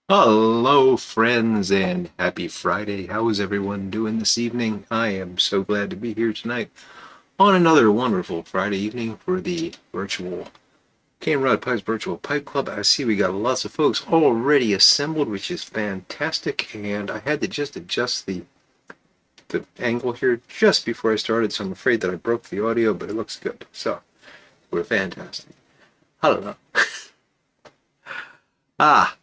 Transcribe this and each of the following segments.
Hello, friends, and happy Friday. How is everyone doing this evening? I am so glad to be here tonight on another wonderful Friday evening for the virtual CaneRod Pipes Virtual Pipe Club. I see we got lots of folks already assembled, which is fantastic, and I had to just adjust the angle here just before I started, so I'm afraid that I broke the audio, but it looks good. So, we're fantastic. Hello. Ah,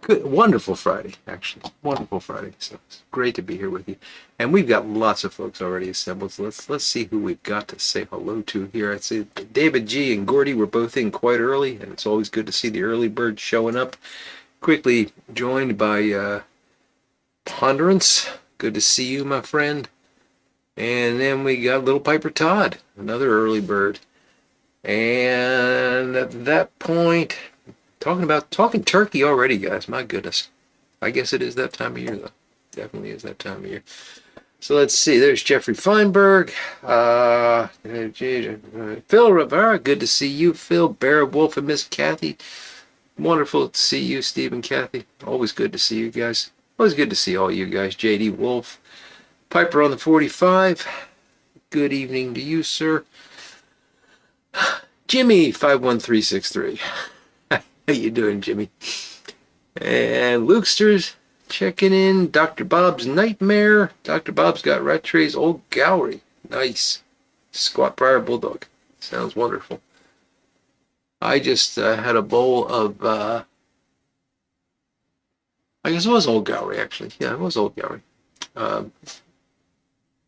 Good, wonderful Friday, actually. Wonderful Friday. So it's great to be here with you. And we've got lots of folks already assembled. So let's see who we've got to say hello to here. I see David G and Gordy were both in quite early, and it's always good to see the early birds showing up. Quickly joined by Ponderance. Good to see you, my friend. And then we got Little Piper Todd, another early bird. And at that point, talking turkey already, guys. My goodness. I guess it is that time of year, though. Definitely is that time of year. So let's see. There's Jeffrey Feinberg. Phil Rivera. Good to see you, Phil. Bear Wolf and Miss Kathy. Wonderful to see you, Steve and Kathy. Always good to see you guys. Always good to see all you guys. JD Wolf. Piper on the 45. Good evening to you, sir. Jimmy 51363. How you doing, Jimmy? And Lukesters checking in. Dr. Bob's Nightmare. Dr. Bob's got Rattray's Old Gallery. Nice. Squat Briar Bulldog. Sounds wonderful. I just had a bowl of, I guess it was Old Gallery, actually. Yeah, it was Old Gallery. Um,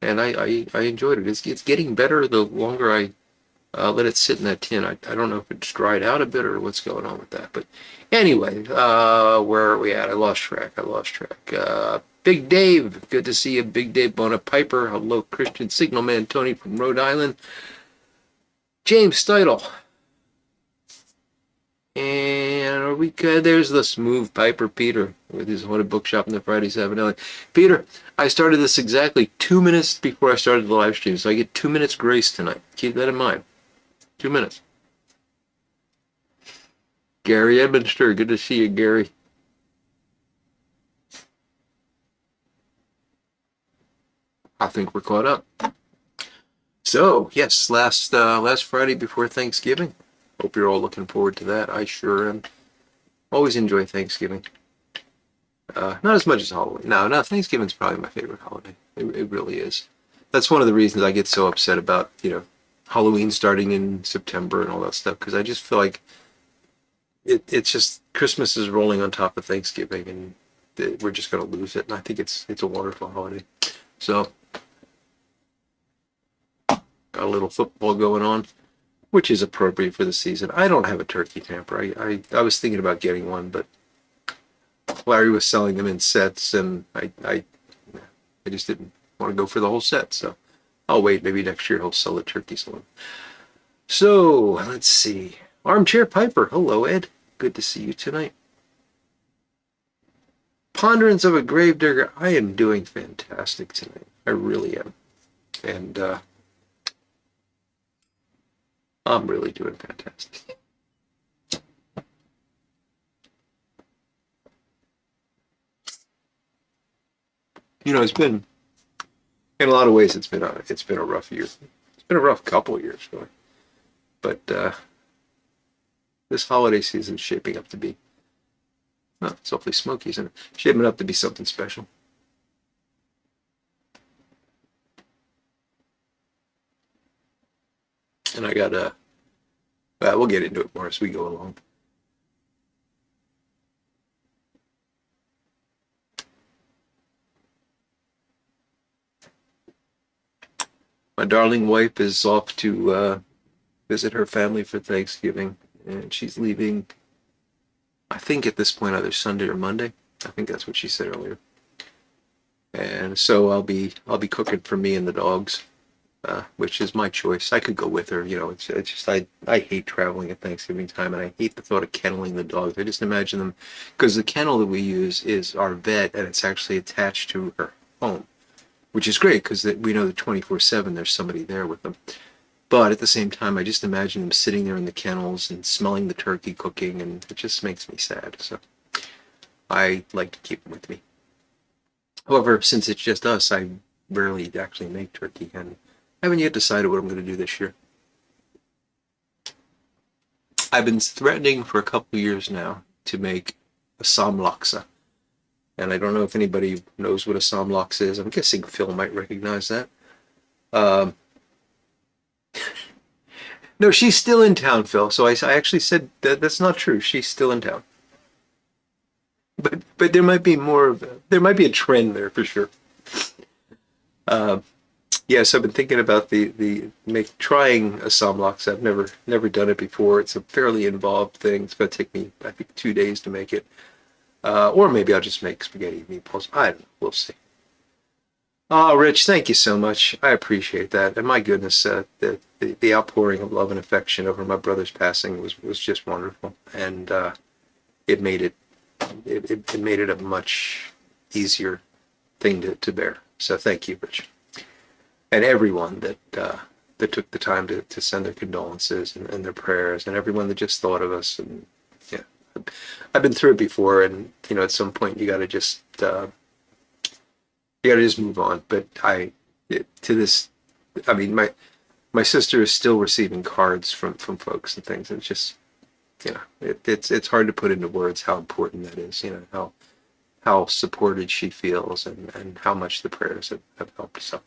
and I enjoyed it. It's getting better the longer I let it sit in that tin. I don't know if it's dried out a bit or what's going on with that. But anyway, where are we at? I lost track. Big Dave. Good to see you, Big Dave Bona Piper. Hello, Christian Signalman Tony from Rhode Island. James Steidle. And are we good? There's the smooth Piper Peter with his haunted bookshop in the Friday 7 Peter, I started this exactly 2 minutes before I started the live stream, so I get 2 minutes grace tonight. Keep that in mind. 2 minutes. Gary Edmonster, good to see you, Gary. I think we're caught up. So, yes, last Friday before Thanksgiving. Hope you're all looking forward to that. I sure am. Always enjoy Thanksgiving. Not as much as Halloween. No, Thanksgiving's probably my favorite holiday. It really is. That's one of the reasons I get so upset about, Halloween starting in September and all that stuff, because I just feel like it's just Christmas is rolling on top of Thanksgiving, and we're just going to lose it. And I think it's a wonderful holiday. So, got a little football going on, which is appropriate for the season. I don't have a turkey tamper. I was thinking about getting one, but Larry was selling them in sets, and I just didn't want to go for the whole set. So I'll wait. Maybe next year he'll sell the turkeys one. So let's see. Armchair Piper. Hello, Ed. Good to see you tonight. Ponderance of a Gravedigger. I am doing fantastic tonight. I really am. And I'm really doing fantastic. It's been, in a lot of ways, it's been a rough year. It's been a rough couple of years, really. But this holiday season is shaping up to be, well, it's awfully smoky, isn't it? Shaping up to be something special. And I got we'll get into it more as we go along. My darling wife is off to visit her family for Thanksgiving, and she's leaving, I think at this point, either Sunday or Monday. I think that's what she said earlier. And so I'll be cooking for me and the dogs, which is my choice. I could go with her. It's just I hate traveling at Thanksgiving time, and I hate the thought of kenneling the dogs. I just imagine them, because the kennel that we use is our vet, and it's actually attached to her home, which is great because we know that 24/7 there's somebody there with them. But at the same time, I just imagine them sitting there in the kennels and smelling the turkey cooking, and it just makes me sad. So I like to keep them with me. However, since it's just us, I rarely actually make turkey, and I haven't yet decided what I'm going to do this year. I've been threatening for a couple of years now to make a samlaksa. And I don't know if anybody knows what a samlaksa is. I'm guessing Phil might recognize that. Um, no, she's still in town, Phil. So I actually said that's not true. She's still in town. But there might be there might be a trend there for sure. Uh, yes, I've been thinking about trying a samlaksa. I've never done it before. It's a fairly involved thing. It's going to take me, I think, 2 days to make it. Or maybe I'll just make spaghetti meatballs. I don't know. We'll see. Oh, Rich, thank you so much. I appreciate that. And my goodness, the outpouring of love and affection over my brother's passing was just wonderful. And it made it made it a much easier thing to bear. So thank you, Rich. And everyone that took the time to send their condolences and their prayers, and everyone that just thought of us. And yeah, I've been through it before, and at some point you got to just move on. But my sister is still receiving cards from folks and things. And it's just it's hard to put into words how important that is. How supported she feels, and how much the prayers have helped. So.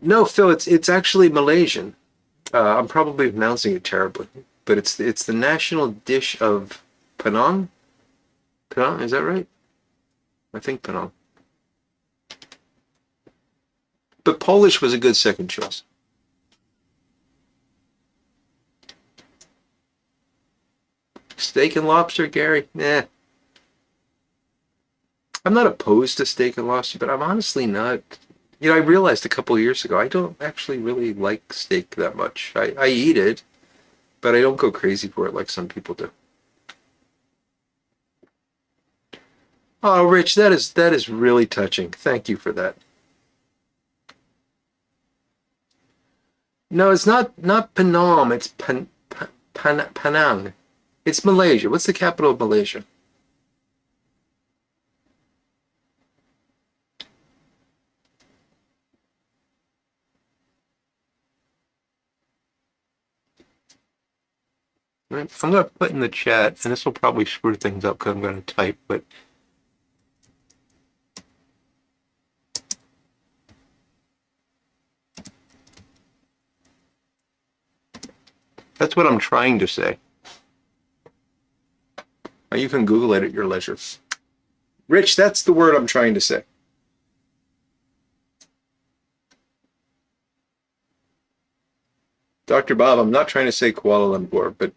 No, Phil, it's actually Malaysian. I'm probably pronouncing it terribly, but it's the national dish of Penang. Penang, is that right? I think Penang. But Polish was a good second choice. Steak and lobster, Gary? Nah. I'm not opposed to steak and lobster, but I'm honestly not. I realized a couple of years ago I don't actually really like steak that much. I eat it, but I don't go crazy for it like some people do. Oh, Rich, that is really touching. Thank you for that. No, it's not Penang. It's Penang. It's Malaysia. What's the capital of Malaysia? Right, I'm going to put in the chat, and this will probably screw things up because I'm going to type, but that's what I'm trying to say. You can Google it at your leisure. Rich, that's the word I'm trying to say. Dr. Bob, I'm not trying to say Kuala Lumpur, but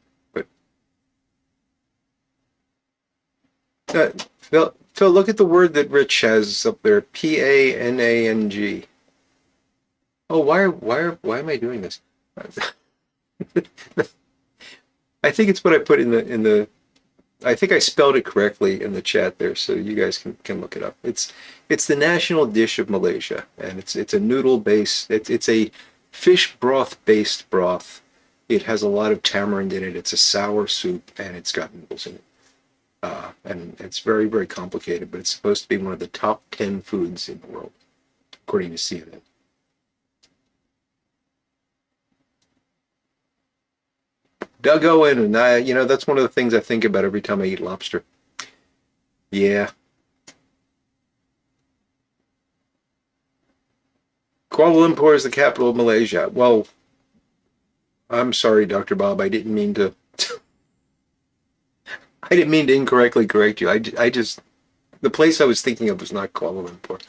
Phil, look at the word that Rich has up there. Panang. Oh, why am I doing this? I think it's what I put in the. I think I spelled it correctly in the chat there, so you guys can look it up. It's the national dish of Malaysia, and it's a noodle based. It's a fish broth based broth. It has a lot of tamarind in it. It's a sour soup, and it's got noodles in it. And it's very, very complicated, but it's supposed to be one of the top 10 foods in the world, according to CNN. Doug Owen, and that's one of the things I think about every time I eat lobster. Yeah. Kuala Lumpur is the capital of Malaysia. Well, I'm sorry, Dr. Bob. I didn't mean to incorrectly correct you. I just, the place I was thinking of was not Kuala Lumpur.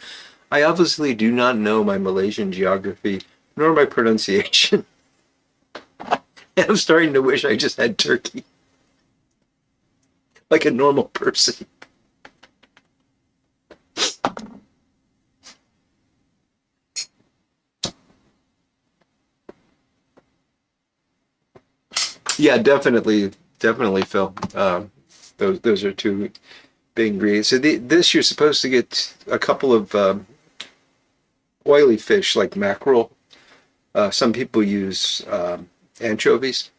I obviously do not know my Malaysian geography, nor my pronunciation. I'm starting to wish I just had turkey. Like a normal person. Yeah, definitely, Phil. Those are two big ingredients. So this you're supposed to get a couple of oily fish like mackerel. Some people use anchovies,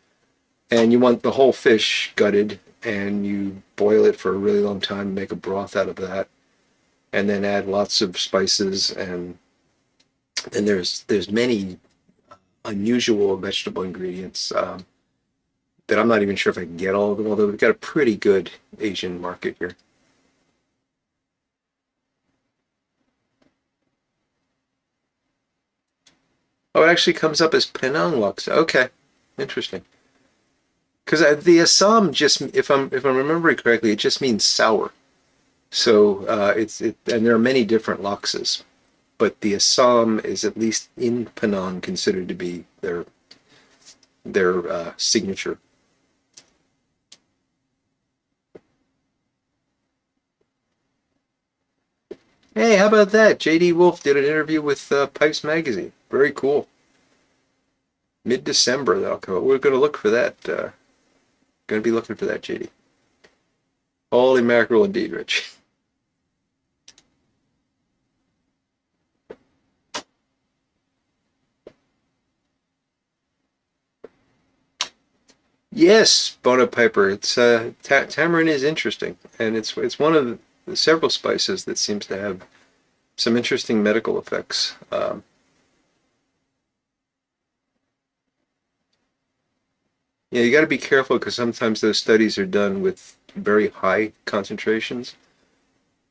and you want the whole fish gutted, and you boil it for a really long time, make a broth out of that, and then add lots of spices. And there's many unusual vegetable ingredients that I'm not even sure if I can get all of them, although we've got a pretty good Asian market here. Oh, it actually comes up as Penang laksa. Okay, interesting. Because the Assam just, if I'm remembering correctly, it just means sour. So and there are many different laksas, but the Assam is, at least in Penang, considered to be their signature. Hey, how about that? J.D. Wolf did an interview with Pipes Magazine. Very cool. Mid-December that'll come out. We're going to look for that. Going to be looking for that, J.D. Holy mackerel indeed, Rich. Yes, Bona Piper. It's tamarind is interesting, and it's one of the several spices that seems to have some interesting medical effects. Yeah, you got to be careful because sometimes those studies are done with very high concentrations,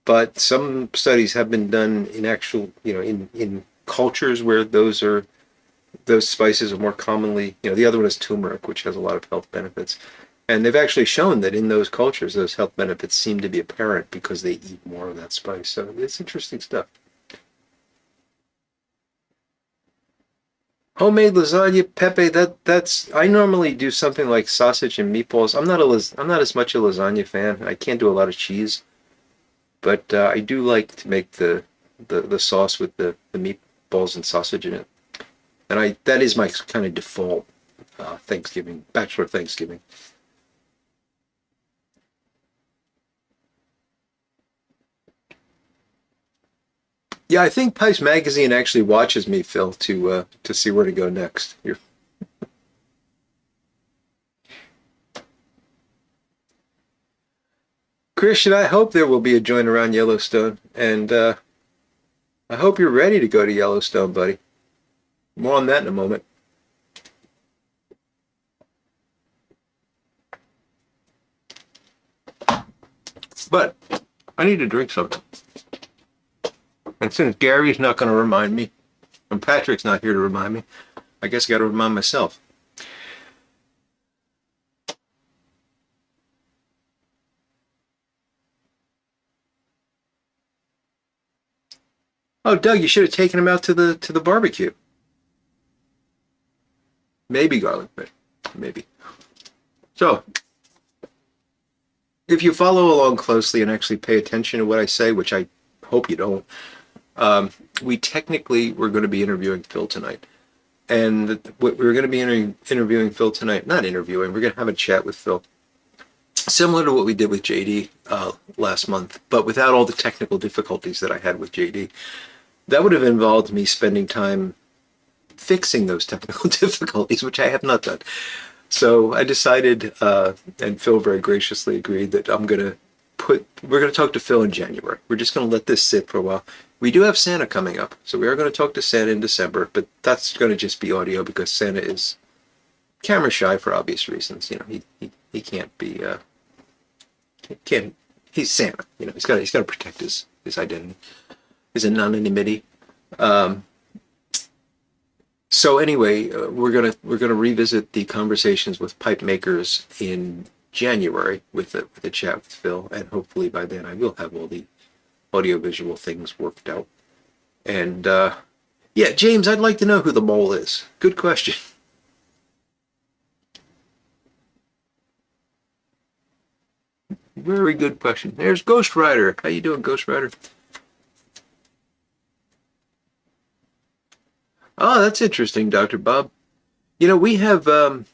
but some studies have been done in actual, in cultures where those spices are more commonly, the other one is turmeric, which has a lot of health benefits. And they've actually shown that in those cultures, those health benefits seem to be apparent because they eat more of that spice. So it's interesting stuff. Homemade lasagna, Pepe. That's I normally do something like sausage and meatballs. I'm not as much a lasagna fan. I can't do a lot of cheese, but I do like to make the sauce with the meatballs and sausage in it. And I that is my kind of default Thanksgiving, bachelor Thanksgiving. Yeah, I think Pipes Magazine actually watches me, Phil, to see where to go next. Christian, I hope there will be a joint around Yellowstone, and I hope you're ready to go to Yellowstone, buddy. More on that in a moment. But I need to drink something. And since Gary's not going to remind me, and Patrick's not here to remind me, I guess I got to remind myself. Oh, Doug, you should have taken him out to the barbecue. Maybe garlic bread. Maybe. So, if you follow along closely and actually pay attention to what I say, which I hope you don't, we technically were going to be interviewing Phil tonight. And we're going to be interviewing Phil tonight. Not interviewing, we're going to have a chat with Phil. Similar to what we did with JD last month, but without all the technical difficulties that I had with JD. That would have involved me spending time fixing those technical difficulties, which I have not done. So I decided, and Phil very graciously agreed, that we're going to talk to Phil in January. We're just going to let this sit for a while. We do have Santa coming up, so we are going to talk to Santa in December, but that's going to just be audio because Santa is camera shy for obvious reasons. He can't be, he's Santa. He's got to protect his identity, his anonymity. Um, So anyway, we're gonna revisit the conversations with pipe makers in January with a chat with Phil, and hopefully by then I will have all the audiovisual things worked out. And yeah, James, I'd like to know who the mole is. Good question. Very good question. There's Ghost Rider. How you doing, Ghost Rider? Oh, that's interesting, Dr. Bob. We have the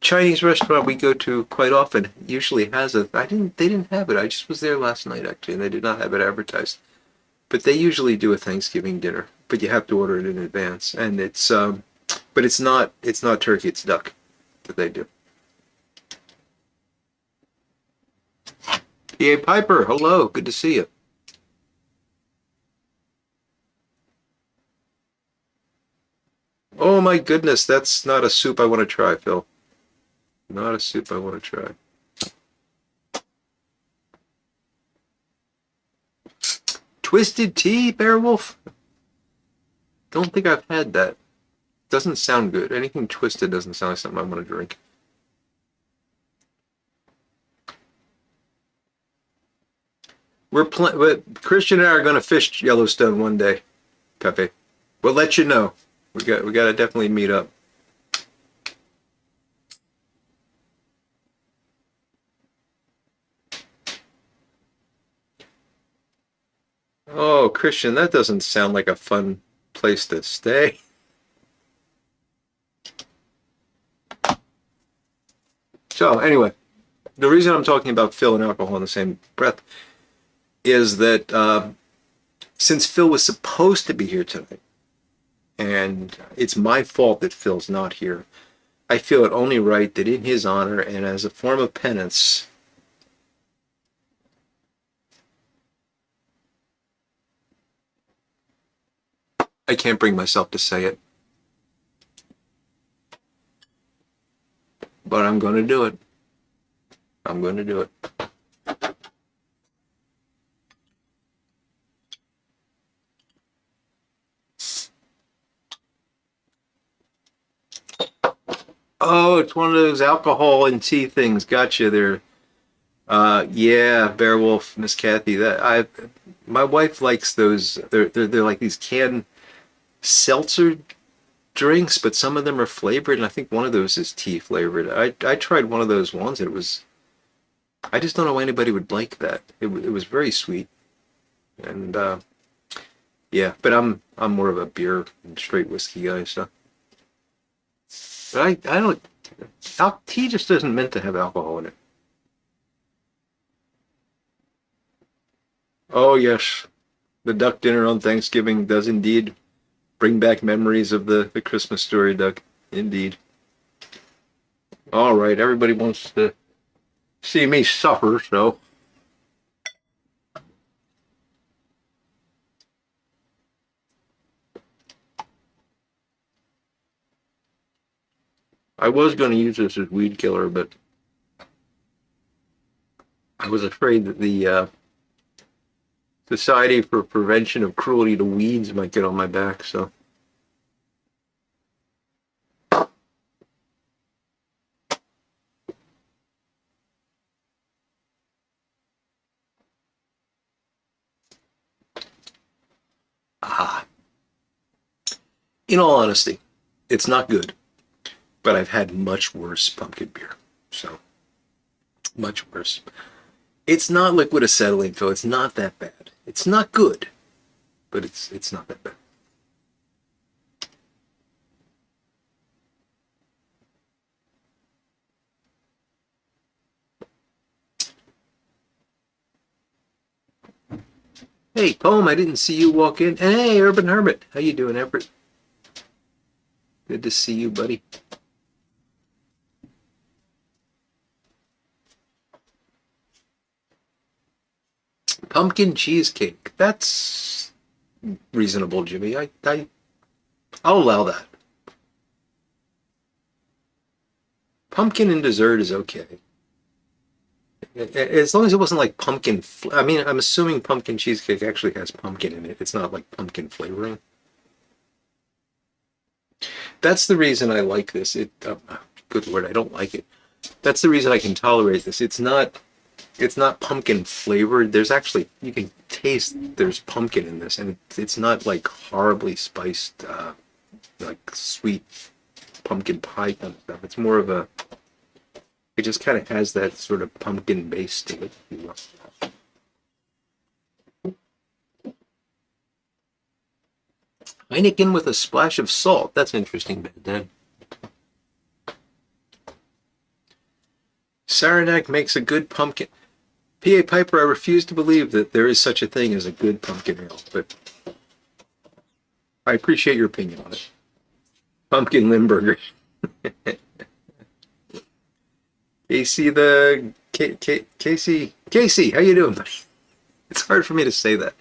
Chinese restaurant we go to quite often usually has they didn't have it. I just was there last night actually, and they did not have it advertised. But they usually do a Thanksgiving dinner, but you have to order it in advance. And but it's not turkey, it's duck that they do. P.A. Piper, hello. Good to see you. Oh my goodness, that's not a soup I want to try, Phil. Not a soup I want to try. Twisted tea, Beowulf? Don't think I've had that. Doesn't sound good. Anything twisted doesn't sound like something I want to drink. Christian and I are going to fish Yellowstone one day, Pepe. We'll let you know. We got to definitely meet up. Oh, Christian, that doesn't sound like a fun place to stay. So, anyway, the reason I'm talking about Phil and alcohol in the same breath is that since Phil was supposed to be here tonight, and it's my fault that Phil's not here, I feel it only right that in his honor and as a form of penance, I can't bring myself to say it, but I'm going to do it. I'm going to do it. Oh, it's one of those alcohol and tea things. Gotcha there. Yeah, Beowulf, Miss Kathy. My wife likes those. They're like these canned seltzer drinks, but some of them are flavored, and I think one of those is tea flavored. I tried one of those once. It was. I just don't know why anybody would like that. It was very sweet, and yeah. But I'm more of a beer and straight whiskey guy, so. But I don't. Tea just isn't meant to have alcohol in it. Oh yes, the duck dinner on Thanksgiving does indeed bring back memories of the Christmas story duck. Indeed. All right, everybody wants to see me suffer, so I was going to use this as weed killer, but I was afraid that the Society for Prevention of Cruelty to Weeds might get on my back, so. Ah. In all honesty, it's not good, but I've had much worse pumpkin beer, so much worse. It's not liquid acetylene, Phil. It's not that bad. It's not good, but it's not that bad. Hey, Poem, I didn't see you walk in. Hey, Urban Hermit. How you doing, Everett? Good to see you, buddy. Pumpkin cheesecake. That's reasonable, Jimmy. I'll allow that. Pumpkin in dessert is okay. As long as it wasn't like pumpkin. I mean, I'm assuming pumpkin cheesecake actually has pumpkin in it. It's not like pumpkin flavoring. That's the reason I like this. Good word, I don't like it. That's the reason I can tolerate this. It's not pumpkin flavored. There's actually you can taste there's pumpkin in this, and it's not like horribly spiced, like sweet pumpkin pie kind of stuff. It's more of a. It just kind of has that sort of pumpkin base to it. If you will. Heineken with a splash of salt. That's interesting, Dan. Saranac makes a good pumpkin. P.A. Piper, I refuse to believe that there is such a thing as a good pumpkin ale, but I appreciate your opinion on it. Pumpkin Limburger. Casey, how you doing, buddy? It's hard for me to say that.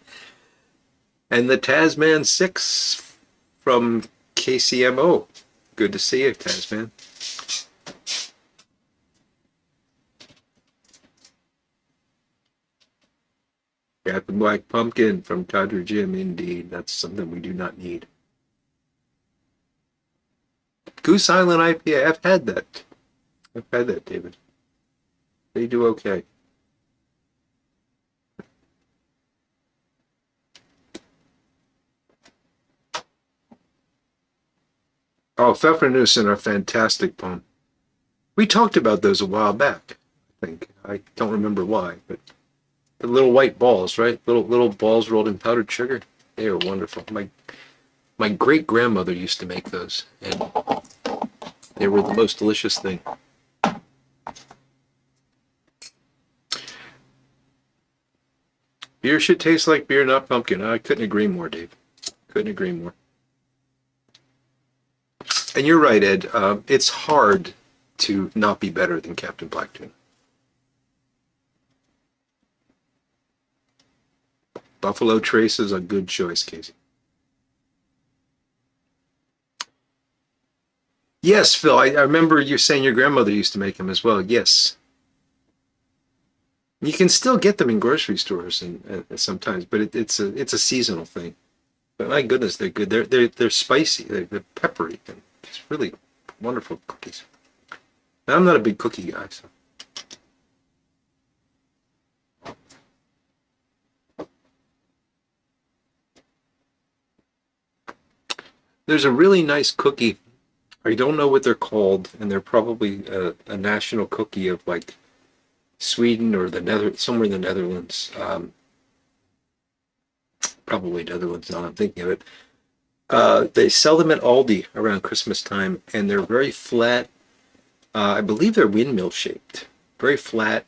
And the Tasman 6 from KCMO. Good to see you, Tasman. Captain Black Pumpkin from Cadre Jim, indeed. That's something we do not need. Goose Island IPA, I've had that. I've had that, David. They do okay. Oh, Pfeffernussen are fantastic poem. We talked about those a while back, I think. I don't remember why, but the little white balls, right? Little balls rolled in powdered sugar. They are wonderful. My great grandmother used to make those, and they were the most delicious thing. Beer should taste like beer, not pumpkin. I couldn't agree more, Dave. Couldn't agree more. And you're right, Ed. It's hard to not be better than Captain Black Tuna. Buffalo Trace is a good choice, Casey. Yes, Phil, I remember you saying your grandmother used to make them as well. Yes. You can still get them in grocery stores and sometimes, but it's a seasonal thing. But my goodness, they're good. They're spicy. They're peppery. And it's really wonderful cookies. Now, I'm not a big cookie guy, so. There's a really nice cookie. I don't know what they're called, and they're probably a national cookie of like Sweden or somewhere in the Netherlands. Probably Netherlands now I'm thinking of it. They sell them at Aldi around Christmas time, and they're very flat. I believe they're windmill shaped, very flat,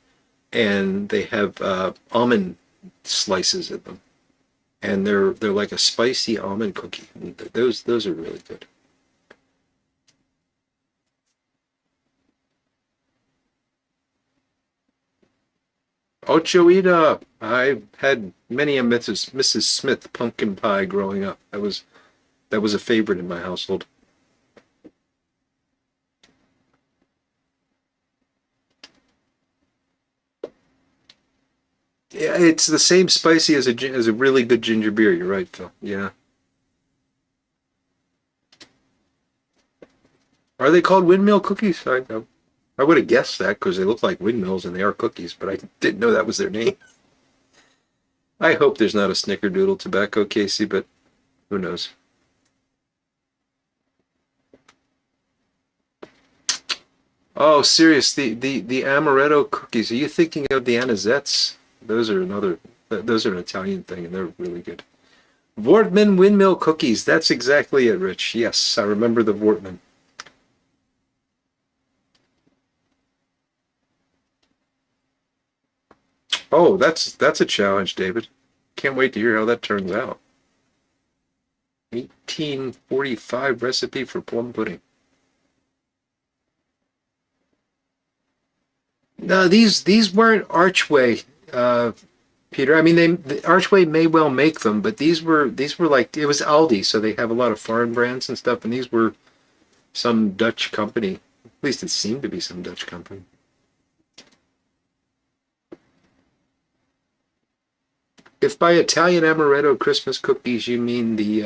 and they have almond slices in them, and they're like a spicy almond cookie. Those are really good. Ochoita. I've had many a Mrs. Smith pumpkin pie growing up. That was a favorite in my household. Yeah, it's the same spicy as a really good ginger beer. You're right, Phil. Yeah. Are they called windmill cookies? I would have guessed that because they look like windmills and they are cookies, but I didn't know that was their name. I hope there's not a snickerdoodle tobacco, Casey, but who knows? Oh, serious. The amaretto cookies. Are you thinking of the anisettes? Those are an Italian thing, and they're really good. Wortman windmill cookies. That's exactly it, Rich. Yes, I remember the Wortman. Oh, that's a challenge, David. Can't wait to hear how that turns out. 1845 recipe for plum pudding. No, these weren't Archway, uh, Peter. I mean, the Archway may well make them, but these were like it was Aldi, so they have a lot of foreign brands and stuff, and these were some Dutch company. At least it seemed to be some Dutch company. If by Italian amaretto Christmas cookies you mean the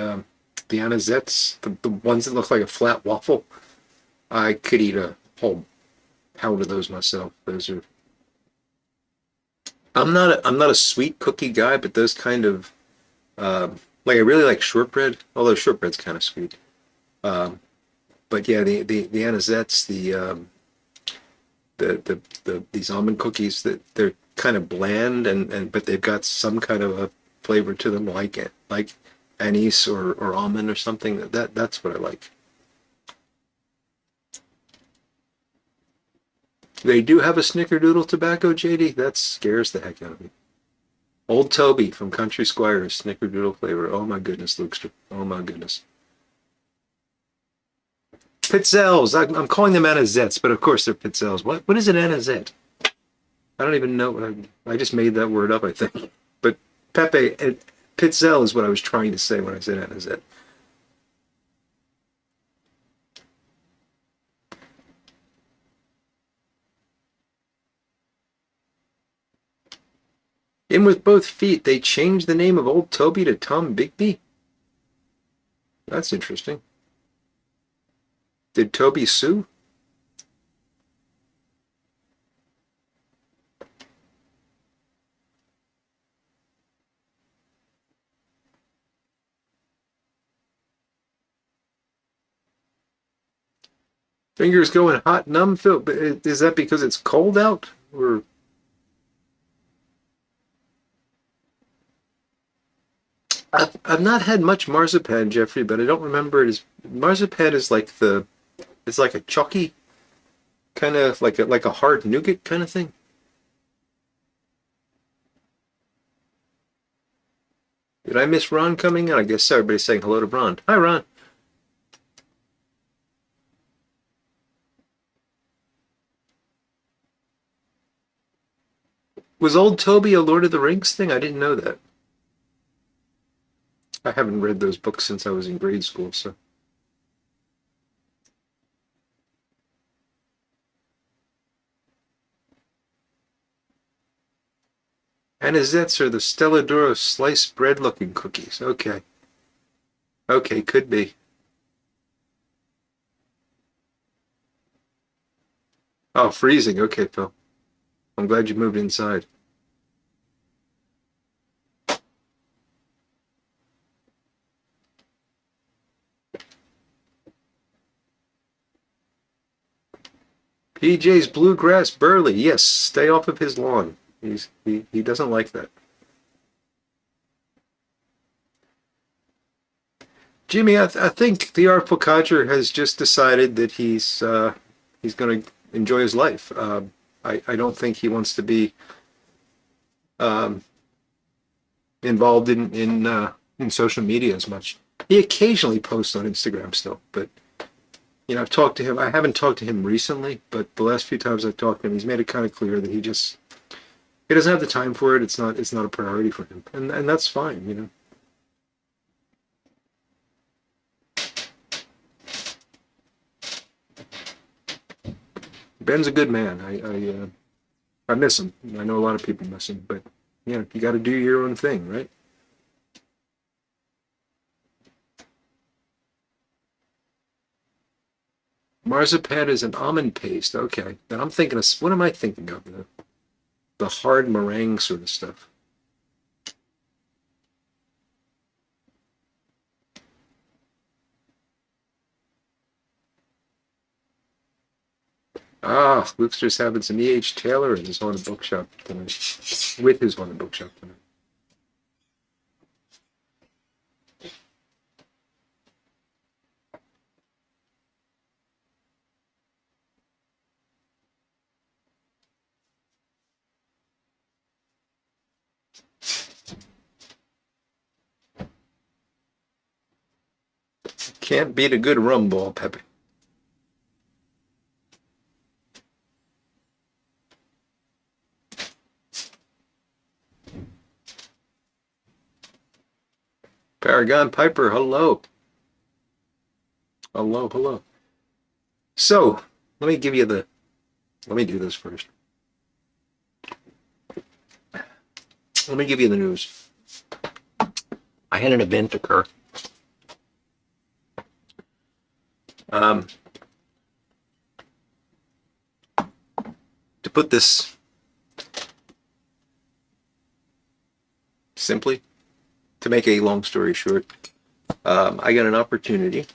anisettes, the ones that look like a flat waffle, I could eat a whole pound of those myself. Those are. I'm not a sweet cookie guy, but those kind of like I really like shortbread, although shortbread's kind of sweet. Um, but yeah, the anisettes, these almond cookies that they're kind of bland and but they've got some kind of a flavor to them, like it, like anise or almond or something. That's what I like. They do have a snickerdoodle tobacco, JD. That scares the heck out of me. Old Toby from Country Squire, snickerdoodle flavor. Oh my goodness, Lukester. Oh my goodness. Pitzels. I'm calling them anisettes, but of course they're pitzels. What is an anisette? I don't even know. I just made that word up, I think. But Pepe, Pitzel is what I was trying to say when I said Anazet. In with both feet, they changed the name of Old Toby to Tom Bigby? That's interesting. Did Toby sue? Fingers going hot, numb, Phil. But is that because it's cold out? Or I've not had much marzipan, Jeffrey, but I don't remember it as marzipan is like the it's like a chalky kind of like a hard nougat kind of thing. Did I miss Ron coming in? I guess so. Everybody's saying hello to Ron. Hi, Ron. Was old Toby a Lord of the Rings thing? I didn't know that. I haven't read those books since I was in grade school, so. Anisettes are the Stella D'Oro sliced bread looking cookies. Okay. Okay, could be. Oh, freezing. Okay, Phil. I'm glad you moved inside. PJ's Bluegrass Burley. Yes, stay off of his lawn. He doesn't like that. Jimmy, I think the Artful Codger has just decided that he's going to enjoy his life. I don't think he wants to be um, involved in social media as much. He occasionally posts on Instagram still, but I've talked to him. I haven't talked to him recently, but the last few times I've talked to him, he's made it kind of clear that he doesn't have the time for it. It's not a priority for him, and that's fine. Ben's a good man. I miss him. I know a lot of people miss him, but you got to do your own thing, right? Marzipan is an almond paste. Okay, then I'm thinking of what am I thinking of? The hard meringue sort of stuff. Ah, Luke's just having some E.H. Taylor in his haunted bookshop tonight. With his haunted bookshop tonight. Can't beat a good rum ball, Pepe. Paragon Piper, hello. Hello, hello. So, let me do this first. Let me give you the news. I had an event occur. To put this simply, to make a long story short, I got an opportunity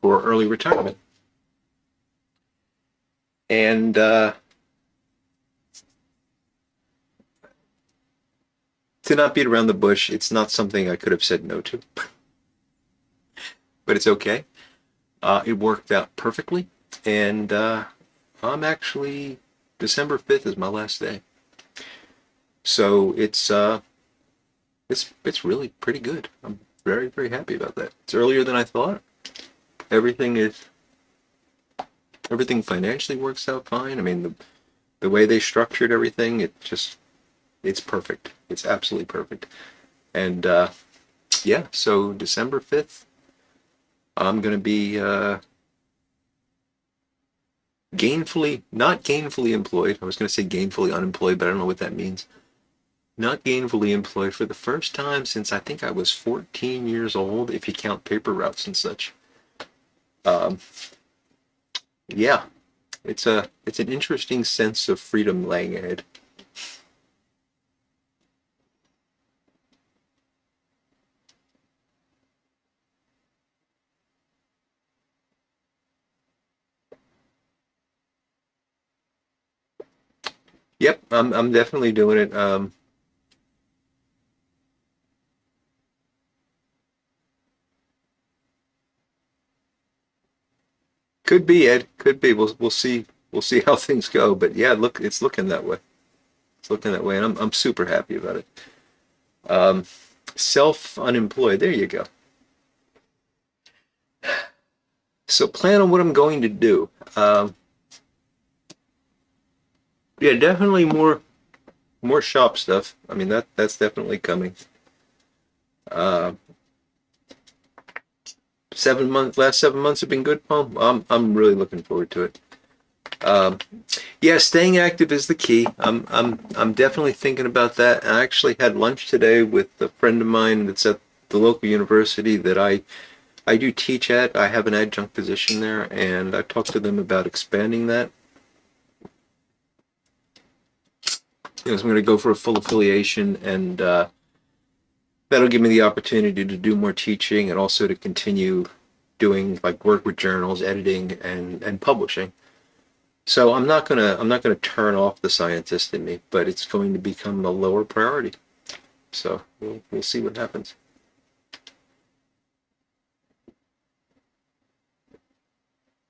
for early retirement. And to not beat around the bush, it's not something I could have said no to. But it's okay. It worked out perfectly. And I'm actually, December 5th is my last day. So it's really pretty good. I'm very, very happy about that. It's earlier than I thought. Everything is everything financially works out fine. I mean, the way they structured everything, it's perfect. It's absolutely perfect. And yeah, so December 5th, I'm going to be not gainfully employed. I was going to say gainfully unemployed, but I don't know what that means. Not gainfully employed for the first time since I think I was 14 years old, if you count paper routes and such. Um, yeah, it's an interesting sense of freedom laying ahead. Yep, I'm definitely doing it. Could be, Ed. Could be. We'll see. We'll see how things go. But yeah, look, it's looking that way. It's looking that way, and I'm super happy about it. Um, self unemployed. There you go. So plan on what I'm going to do. Yeah, definitely more shop stuff. I mean that's definitely coming. Uh, last 7 months have been good, Paul. I'm really looking forward to it. Um, yeah, staying active is the key. I'm definitely thinking about that. I actually had lunch today with a friend of mine that's at the local university that I do teach at. I have an adjunct position there, and I talked to them about expanding that. You know, so I'm going to go for a full affiliation, and that'll give me the opportunity to do more teaching and also to continue doing like work with journals, editing, and publishing. So I'm not gonna turn off the scientist in me, but it's going to become a lower priority. So we'll see what happens.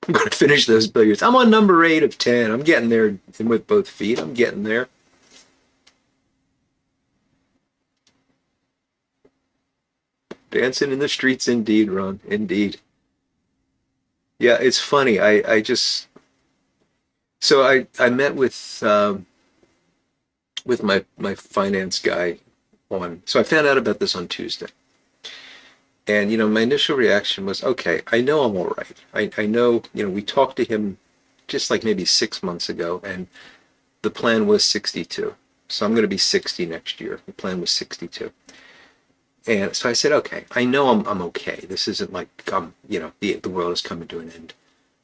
I'm going to finish those billiards. I'm on number 8 of 10. I'm getting there with both feet. I'm getting there. Dancing in the streets, indeed, Ron. Indeed. Yeah, it's funny. I just so I met with my finance guy on. So I found out about this on Tuesday. And my initial reaction was, okay, I know I'm all right. I know, we talked to him just like maybe 6 months ago, and the plan was 62. So I'm going to be 60 next year. The plan was 62. And so I said, okay, I know I'm okay. This isn't like the world is coming to an end.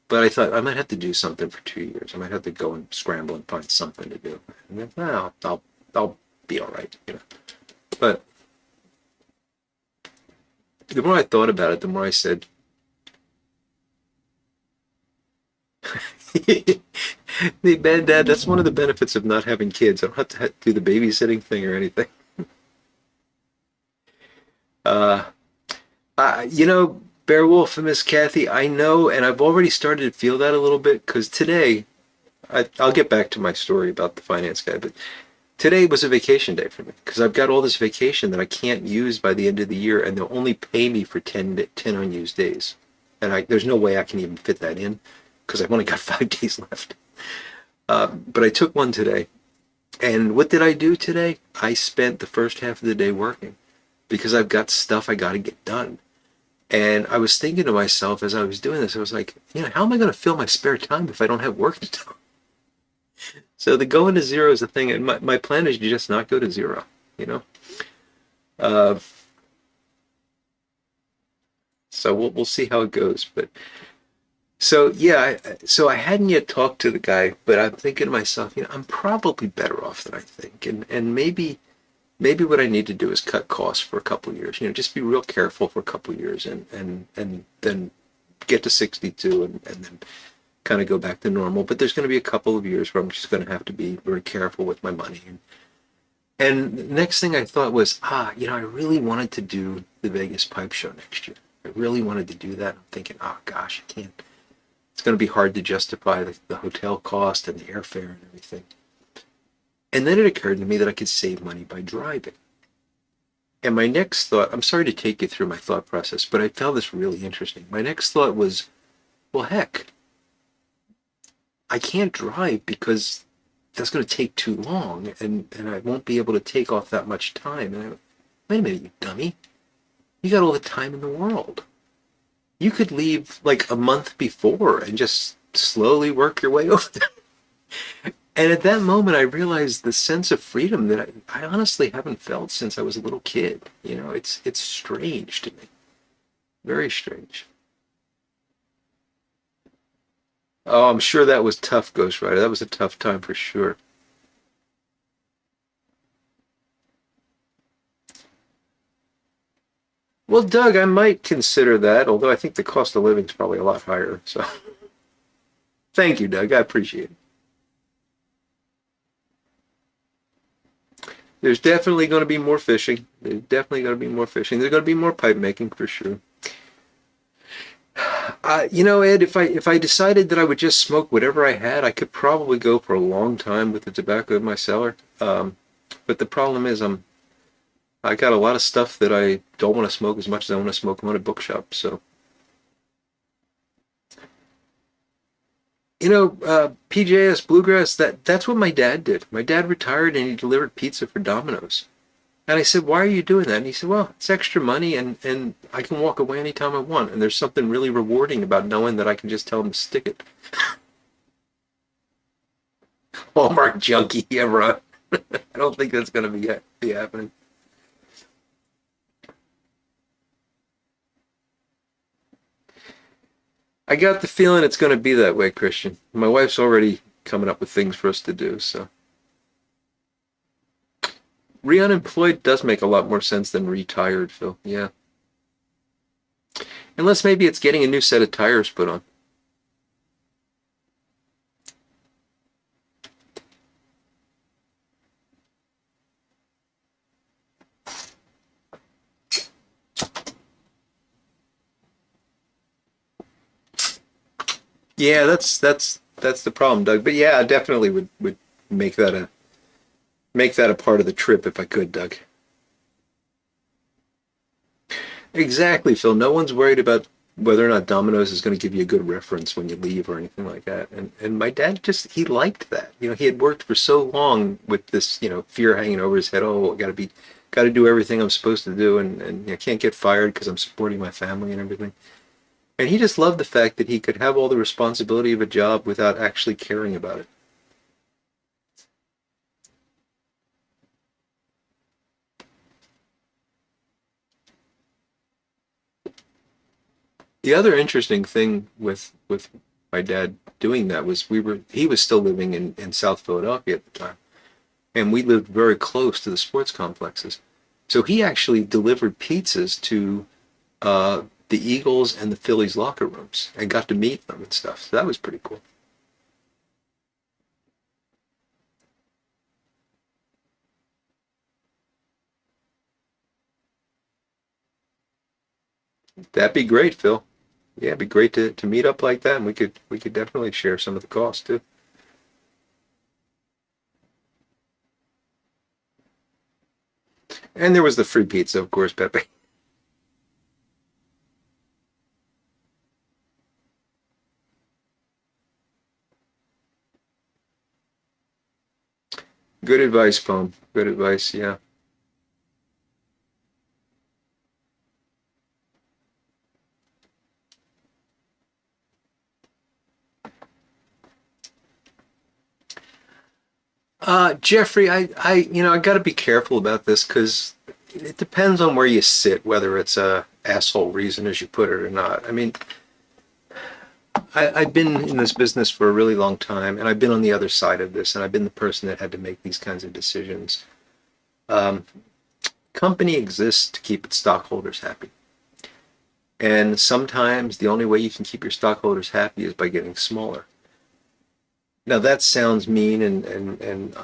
But I thought I might have to do something for 2 years. I might have to go and scramble and find something to do. And then, well, I'll be all right. But the more I thought about it, the more I said, the bad dad, that's one of the benefits of not having kids. I don't have to do the babysitting thing or anything. Uh, Beowulf and Miss Kathy, I know, and I've already started to feel that a little bit because today, I'll get back to my story about the finance guy, but today was a vacation day for me because I've got all this vacation that I can't use by the end of the year, and they'll only pay me for 10 unused days. And there's no way I can even fit that in because I've only got 5 days left. But I took one today. And what did I do today? I spent the first half of the day working because I've got stuff I got to get done. And I was thinking to myself as I was doing this, I was like, how am I going to fill my spare time if I don't have work to do? So the going to zero is the thing. And my plan is to just not go to zero, you know? Uh, so we'll see how it goes. But so yeah, so I hadn't yet talked to the guy, but I'm thinking to myself, I'm probably better off than I think. And maybe what I need to do is cut costs for a couple of years. Just be real careful for a couple of years and then get to 62 and then kind of go back to normal. But there's going to be a couple of years where I'm just going to have to be very careful with my money. And the next thing I thought was, I really wanted to do the Vegas Pipe Show next year. I really wanted to do that. I'm thinking, oh gosh, I can't. It's going to be hard to justify the hotel cost and the airfare and everything. And then it occurred to me that I could save money by driving. And my next thought, I'm sorry to take you through my thought process, but I found this really interesting. My next thought was, well, heck, I can't drive because that's going to take too long, and I won't be able to take off that much time. And I went, wait a minute, you dummy. You got all the time in the world. You could leave like a month before and just slowly work your way over there. And at that moment, I realized the sense of freedom that I honestly haven't felt since I was a little kid. You know, it's strange to me. Very strange. Oh, I'm sure that was tough, Ghost Rider. That was a tough time for sure. Well, Doug, I might consider that, although I think the cost of living is probably a lot higher. So thank you, Doug. I appreciate it. There's definitely going to be more fishing. There's definitely going to be more fishing. There's going to be more pipe making for sure. You know, Ed, if I decided that I would just smoke whatever I had, I could probably go for a long time with the tobacco in my cellar. But the problem is, I got a lot of stuff that I don't want to smoke as much as I want to smoke. I'm at a bookshop, so PJS Bluegrass. That's what my dad did. My dad retired and he delivered pizza for Domino's. And I said, "Why are you doing that?" And he said, "Well, it's extra money, and I can walk away anytime I want. And there's something really rewarding about knowing that I can just tell him to stick it." Hallmark junkie, yeah, bro. I don't think that's gonna be happening. I got the feeling it's gonna be that way, Christian. My wife's already coming up with things for us to do, so re-unemployed does make a lot more sense than retired, Phil. Yeah. Unless maybe it's getting a new set of tires put on. Yeah, that's the problem, Doug. But yeah, I definitely would make that a make that a part of the trip if I could, Doug. Exactly, Phil. No one's worried about whether or not Domino's is going to give you a good reference when you leave or anything like that. And my dad just he liked that. You know, he had worked for so long with this, fear hanging over his head. Oh, I got to do everything I'm supposed to do, and I can't get fired because I'm supporting my family and everything. And he just loved the fact that he could have all the responsibility of a job without actually caring about it. The other interesting thing with my dad doing that was he was still living in South Philadelphia at the time, and we lived very close to the sports complexes. So he actually delivered pizzas to the Eagles and the Phillies locker rooms and got to meet them and stuff. So that was pretty cool. That'd be great, Phil. Yeah, it'd be great to meet up like that, and we could definitely share some of the costs too. And there was the free pizza, of course, Pepe. Good advice, Poem. Good advice. Yeah. Jeffrey, I got to be careful about this because it depends on where you sit, whether it's a asshole reason, as you put it, or not. I mean, I've been in this business for a really long time, and I've been on the other side of this, and I've been the person that had to make these kinds of decisions. Um, Company exists to keep its stockholders happy, and sometimes the only way you can keep your stockholders happy is by getting smaller. Now that sounds mean and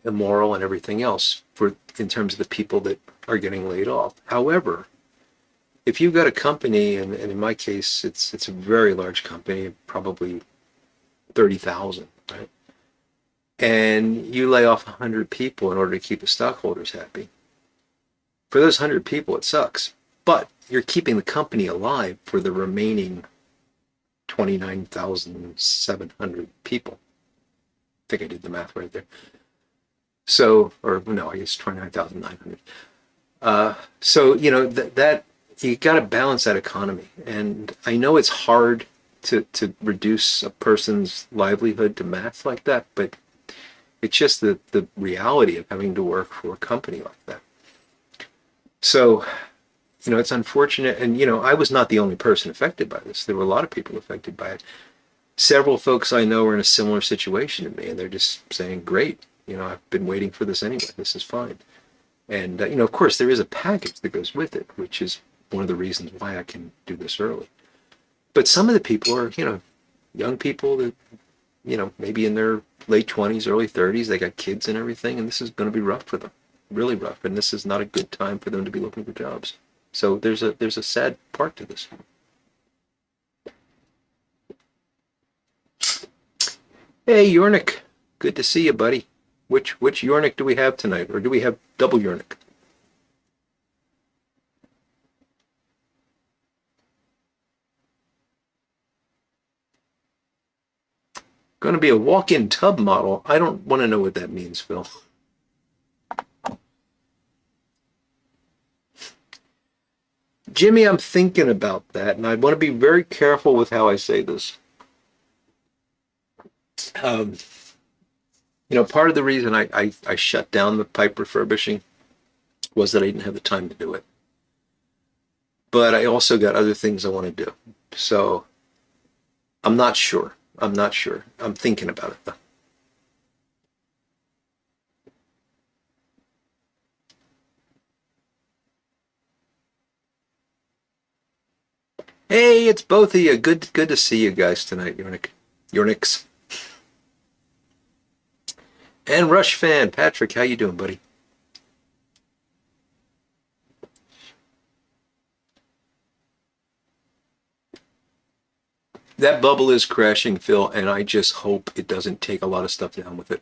immoral and everything else for in terms of the people that are getting laid off. However, if you've got a company, and in my case, it's a very large company, probably 30,000, right? And you lay off 100 people in order to keep the stockholders happy. For those 100 people, it sucks, but you're keeping the company alive for the remaining 29,700 people. think I did the math right there. So, or no, I guess 29,900. So that you got to balance that economy, and I know it's hard to reduce a person's livelihood to math like that, but it's just the reality of having to work for a company like that. So, it's unfortunate, and I was not the only person affected by this. There were a lot of people affected by it. Several folks I know are in a similar situation to me, and they're just saying, "Great, I've been waiting for this anyway. This is fine." And of course, there is a package that goes with it, which is one of the reasons why I can do this early. But some of the people are, young people that, maybe in their late 20s, early 30s, they got kids and everything, and this is going to be rough for them, really rough. And this is not a good time for them to be looking for jobs. So there's a sad part to this. Hey, Yornik, good to see you, buddy. Which Yornik do we have tonight, or do we have double Yornik? Going to be a walk-in tub model. I don't want to know what that means, Phil. Jimmy, I'm thinking about that, and I want to be very careful with how I say this. Um, part of the reason I shut down the pipe refurbishing was that I didn't have the time to do it. But I also got other things I want to do. So I'm not sure. I'm not sure. I'm thinking about it, though. Hey, it's both of you. Good to see you guys tonight, Yornik. Yorniks. And Rush fan, Patrick, how you doing, buddy? That bubble is crashing, Phil, and I just hope it doesn't take a lot of stuff down with it.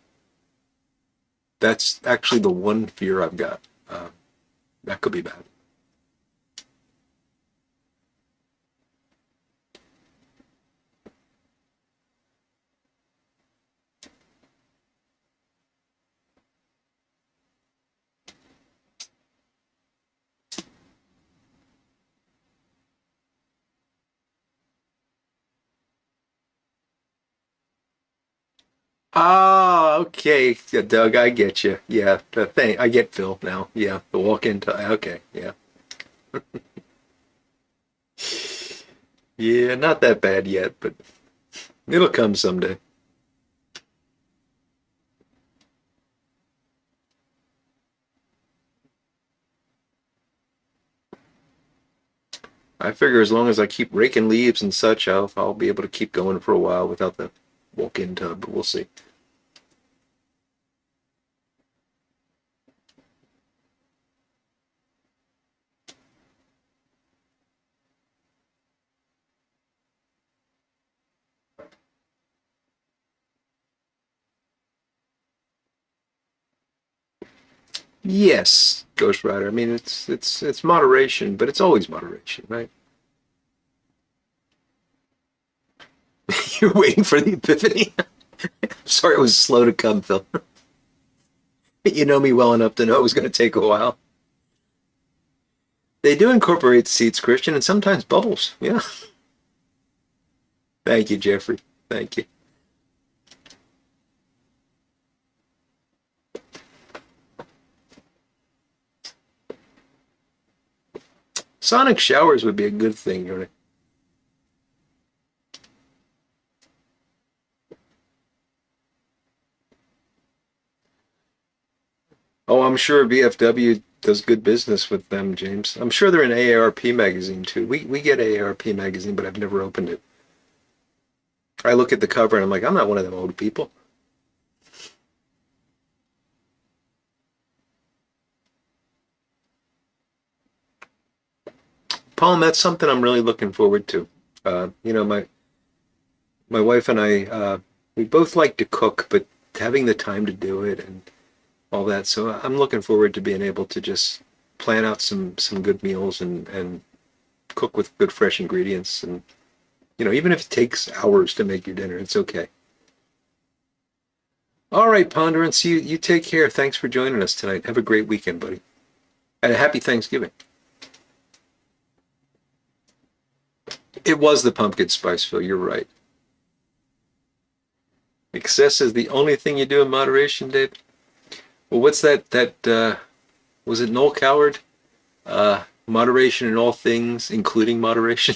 That's actually the one fear I've got. That could be bad. Ah, okay, yeah, Doug, I get you. Yeah, the thing, I get Phil now. Yeah, the walk-in. Okay, yeah, yeah, not that bad yet, but it'll come someday. I figure as long as I keep raking leaves and such, I'll be able to keep going for a while without the walk-in tub, but we'll see. Yes, Ghost Rider. I mean, it's moderation, but it's always moderation, right? You're waiting for the epiphany. Sorry, it was slow to come, Phil. You know me well enough to know it was going to take a while. They do incorporate seeds, Christian, and sometimes bubbles. Yeah. Thank you, Jeffrey. Thank you. Sonic showers would be a good thing, Yoni. Oh, I'm sure VFW does good business with them, James. I'm sure they're in AARP magazine too. We get AARP magazine, but I've never opened it. I look at the cover and I'm like, I'm not one of them old people. Paul, that's something I'm really looking forward to. My wife and I, we both like to cook, but having the time to do it and all that. So I'm looking forward to being able to just plan out some good meals and cook with good fresh ingredients. And even if it takes hours to make your dinner, it's okay. All right, Ponderance, you take care. Thanks for joining us tonight. Have a great weekend, buddy. And a happy Thanksgiving. It was the pumpkin spice, Phil. You're right. Excess is the only thing you do in moderation, Dave. Well, what's that was it Noel Coward? Moderation in all things, including moderation.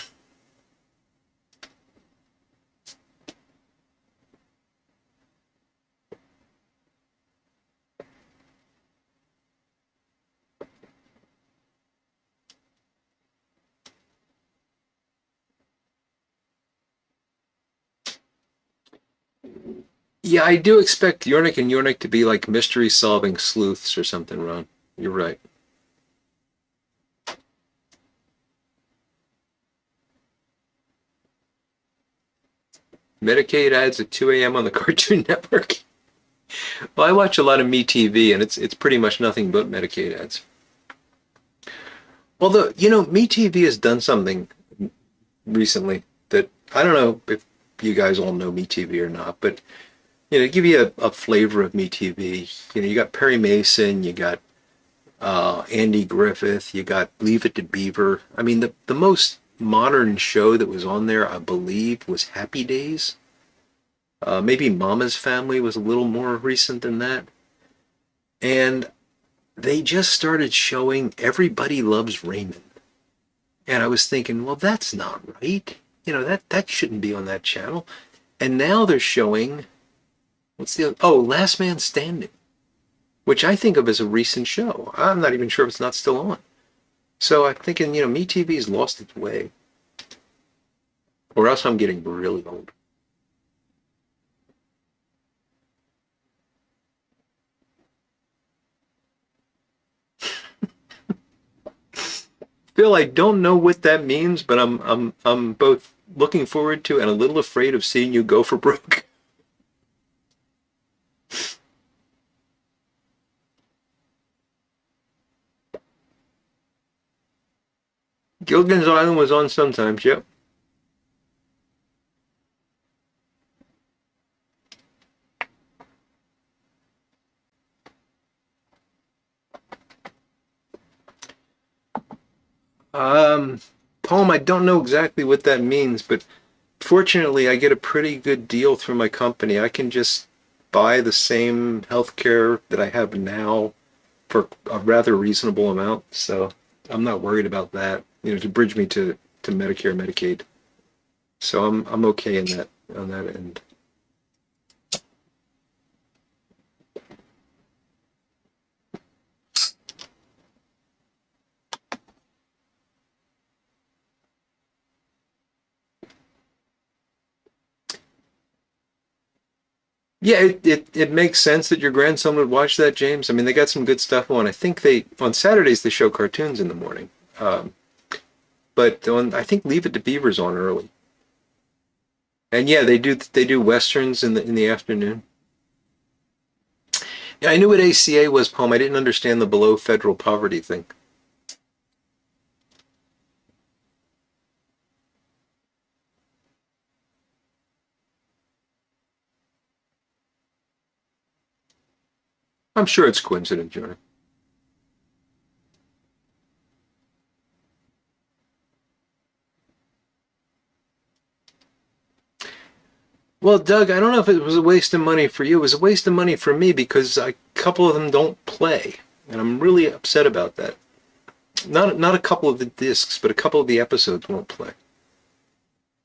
Yeah, I do expect Yornik and Yornik to be like mystery solving sleuths or something, Ron. You're right. Medicaid ads at 2 a.m. on the Cartoon Network. Well, I watch a lot of MeTV, and it's pretty much nothing but Medicaid ads. Although, MeTV has done something recently that I don't know if you guys all know MeTV or not, but to give you a flavor of MeTV, you got Perry Mason, you got Andy Griffith, you got Leave It to Beaver. I mean, the most modern show that was on there, I believe, was Happy Days. Maybe Mama's Family was a little more recent than that. And they just started showing Everybody Loves Raymond. And I was thinking, well, that's not right. That shouldn't be on that channel. And now they're showing, what's the other? Oh, Last Man Standing, which I think of as a recent show. I'm not even sure if it's not still on. So I'm thinking, MeTV's lost its way. Or else I'm getting really old. Phil, I don't know what that means, but I'm both looking forward to and a little afraid of seeing you go for broke. Gilligan's Island was on sometimes, yep. Um, Poem, I don't know exactly what that means, but fortunately, I get a pretty good deal through my company. I can just buy the same healthcare that I have now for a rather reasonable amount. So I'm not worried about that, to bridge me to Medicare, Medicaid. So I'm okay in that on that end. Yeah, it makes sense that your grandson would watch that, James. I mean, they got some good stuff on. I think on Saturdays they show cartoons in the morning. But I think Leave It to Beaver's on early. And yeah, they do westerns in the afternoon. Yeah, I knew what ACA was, Poem. I didn't understand the below federal poverty thing. I'm sure it's coincidence, Jordan. Well, Doug, I don't know if it was a waste of money for you. It was a waste of money for me because a couple of them don't play, and I'm really upset about that. Not a couple of the discs, but a couple of the episodes won't play.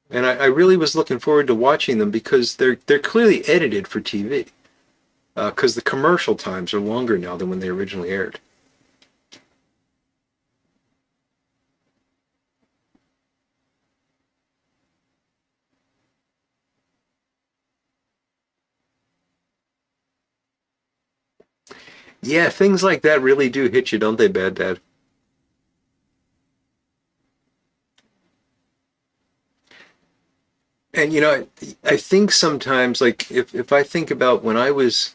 And I really was looking forward to watching them because they're clearly edited for TV. Because the commercial times are longer now than when they originally aired. Yeah, things like that really do hit you, don't they, Bad Dad? And I think sometimes, like if I think about when I was,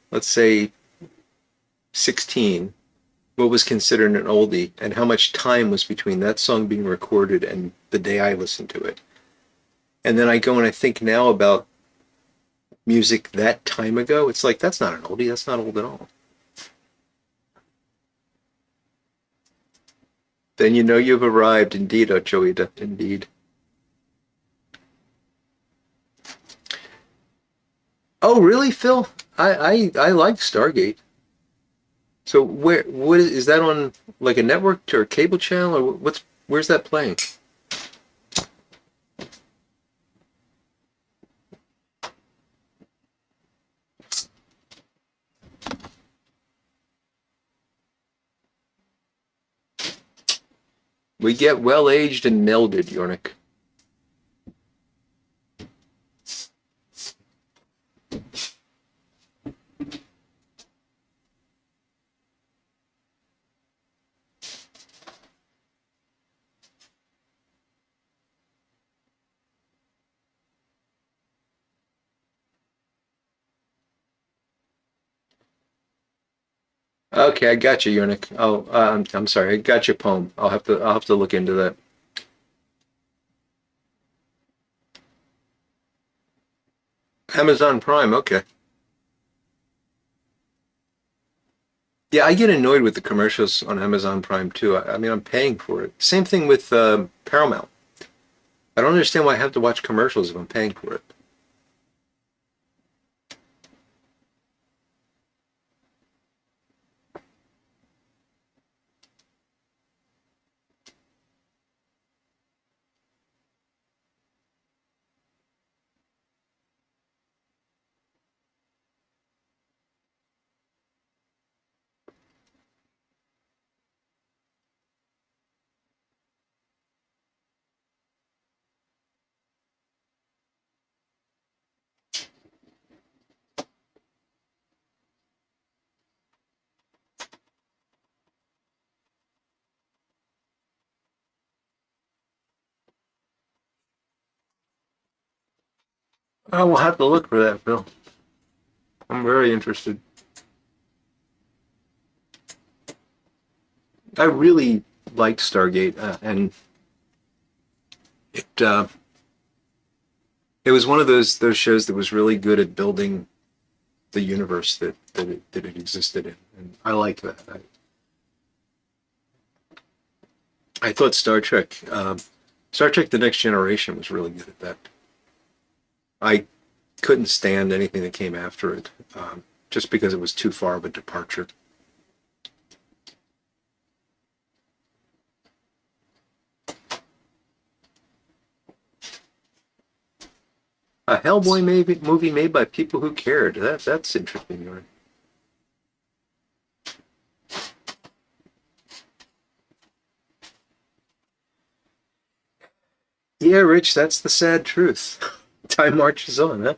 let's say, 16, what was considered an oldie, and how much time was between that song being recorded and the day I listened to it. And then I go and I think now about music that time ago, it's like that's not an oldie. That's not old at all. Then you know you've arrived, indeed, Ochoita, indeed. Oh, really, Phil? I like Stargate. So what is that on, like a network or a cable channel, or where's that playing? We get well aged and melded, Yornik. Okay, I got you, Yornik. Oh, I'm sorry, I got your poem. I'll have to look into that. Amazon Prime. Okay. Yeah, I get annoyed with the commercials on Amazon Prime too. I mean, I'm paying for it. Same thing with Paramount. I don't understand why I have to watch commercials if I'm paying for it. I will have to look for that, Phil. I'm very interested. I really liked Stargate, and it it was one of those shows that was really good at building the universe that it existed in, and I like that. I thought Star Trek: The Next Generation was really good at that. I couldn't stand anything that came after it, just because it was too far of a departure. A Hellboy movie made by people who cared. That's interesting. Right? Yeah, Rich, that's the sad truth. Time marches on, huh?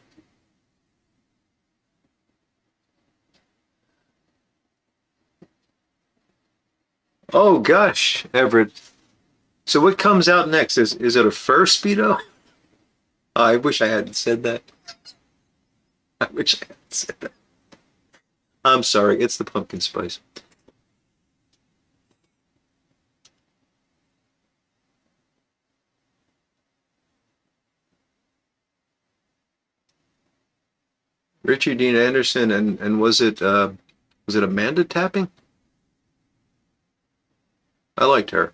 Oh gosh, Everett. So what comes out next? Is it a fur speedo? I wish I hadn't said that. I wish I hadn't said that. I'm sorry. It's the pumpkin spice. Richie Dean Anderson and was it Amanda Tapping? I liked her.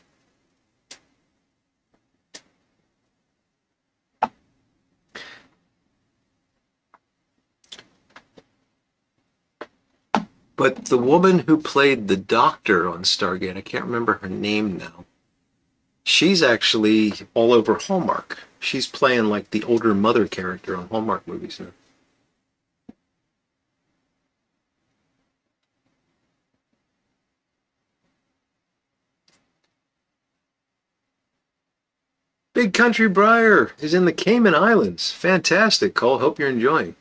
But the woman who played the doctor on Stargate, I can't remember her name now. She's actually all over Hallmark. She's playing like the older mother character on Hallmark movies now. Big Country Briar is in the Cayman Islands. Fantastic, Cole. Hope you're enjoying.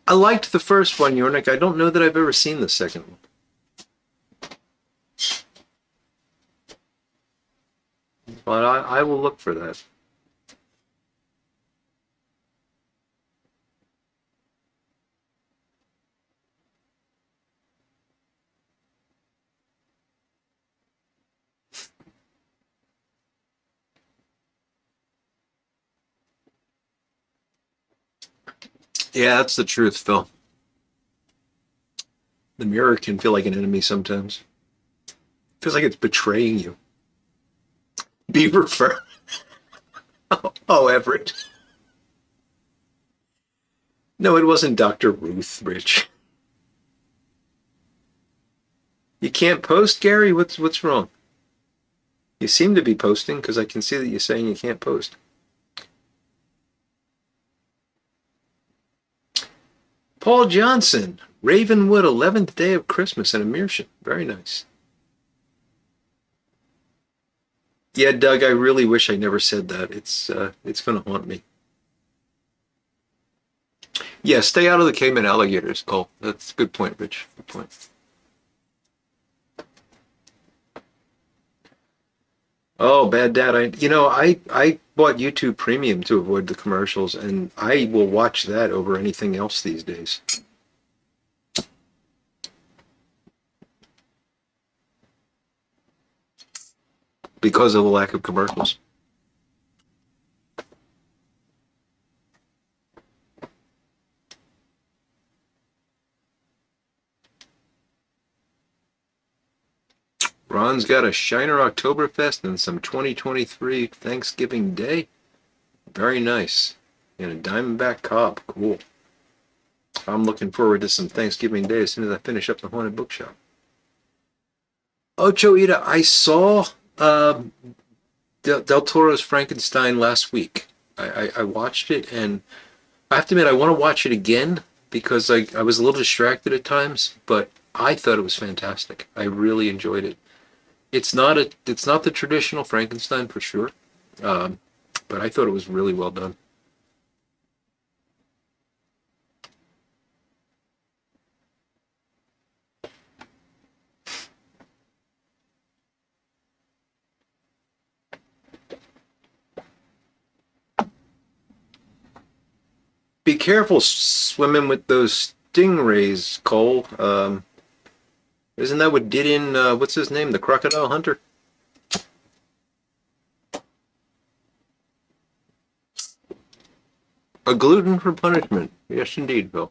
I liked the first one, Yornik. I don't know that I've ever seen the second one. But I will look for that. Yeah, that's the truth, Phil. The mirror can feel like an enemy sometimes. Feels like it's betraying you. Be referred. Oh, Everett. No, it wasn't Dr. Ruth, Rich. You can't post, Gary? What's wrong? You seem to be posting because I can see that you're saying you can't post. Paul Johnson, Ravenwood, 11th day of Christmas in Immersion. Very nice. Yeah, Doug, I really wish I never said that. It's going to haunt me. Yeah, stay out of the Cayman alligators, Cole. That's a good point, Rich. Good point. Oh, bad dad. I bought YouTube Premium to avoid the commercials, and I will watch that over anything else these days because of the lack of commercials. Ron's got a Shiner Oktoberfest and some 2023 Thanksgiving Day. Very nice. And a Diamondback Cobb. Cool. I'm looking forward to some Thanksgiving Day as soon as I finish up the Haunted Bookshop. Ocho Ida, I saw uh, Del Toro's Frankenstein last week. I watched it, and I have to admit, I want to watch it again because I was a little distracted at times, but I thought it was fantastic. I really enjoyed it. It's not the traditional Frankenstein for sure, um, but I thought it was really well done. Be careful swimming with those stingrays, Cole. Isn't that what did in what's his name, the Crocodile Hunter? A gluten for punishment. Yes, indeed, Bill.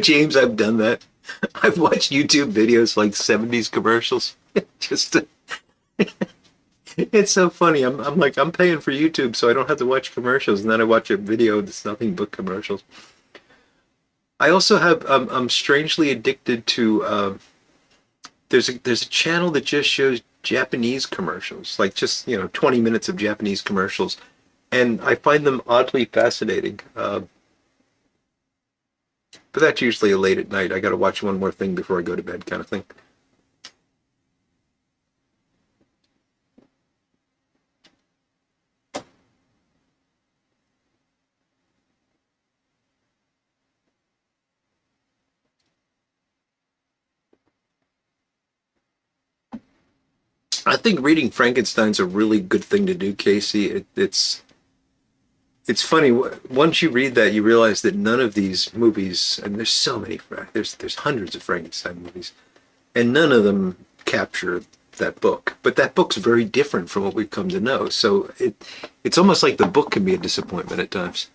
James, I've done that. I've watched YouTube videos like 70s commercials. Just to, it's so funny. I'm like I'm paying for YouTube so I don't have to watch commercials, and then I watch a video that's nothing but commercials. I also have I'm strangely addicted to there's a channel that just shows Japanese commercials, like just 20 minutes of Japanese commercials, and I find them oddly fascinating. But that's usually a late at night. I got to watch one more thing before I go to bed, kind of thing. I think reading Frankenstein's a really good thing to do, Casey. It's funny once you read that, you realize that none of these movies, and there's so many, there's hundreds of Frankenstein movies, and none of them capture that book. But that book's very different from what we've come to know. So it's almost like the book can be a disappointment at times.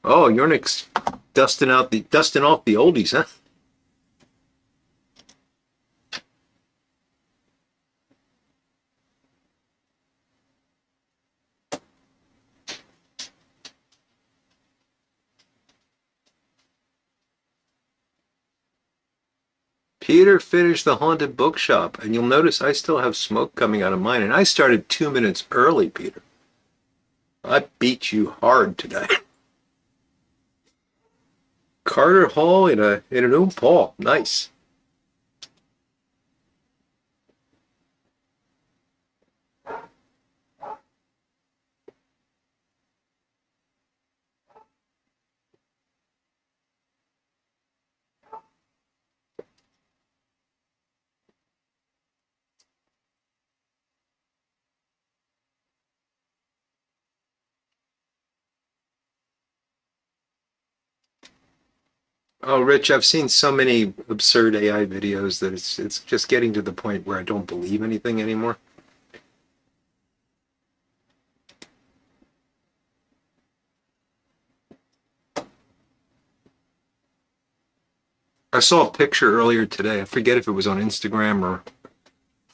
Oh, you're next dusting off the oldies, huh? Peter finished the Haunted Bookshop, and you'll notice I still have smoke coming out of mine, and I started 2 minutes early, Peter. I beat you hard today. Carter Hall in an Paul. Nice. Oh, Rich, I've seen so many absurd AI videos that it's just getting to the point where I don't believe anything anymore. I saw a picture earlier today. I forget if it was on Instagram or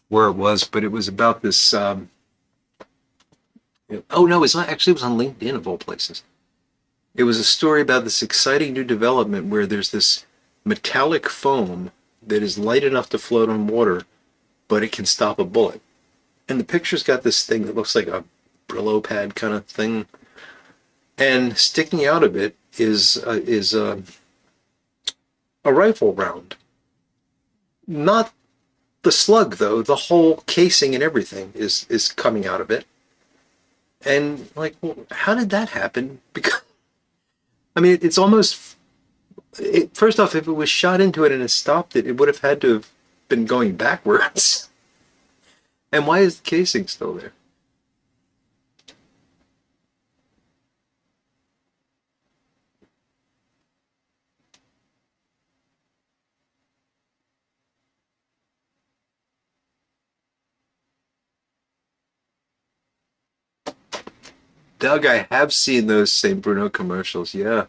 where it was, but it was about this. Oh no, it's not actually. It was on LinkedIn of all places. It was a story about this exciting new development where there's this metallic foam that is light enough to float on water, but it can stop a bullet. And the picture's got this thing that looks like a Brillo pad kind of thing, and sticking out of it is a rifle round. Not the slug though. The whole casing and everything is coming out of it. And like, well, how did that happen? Because I mean, it's almost first off, if it was shot into it and it stopped it, it would have had to have been going backwards. And why is the casing still there? Doug, I have seen those St. Bruno commercials. Yeah,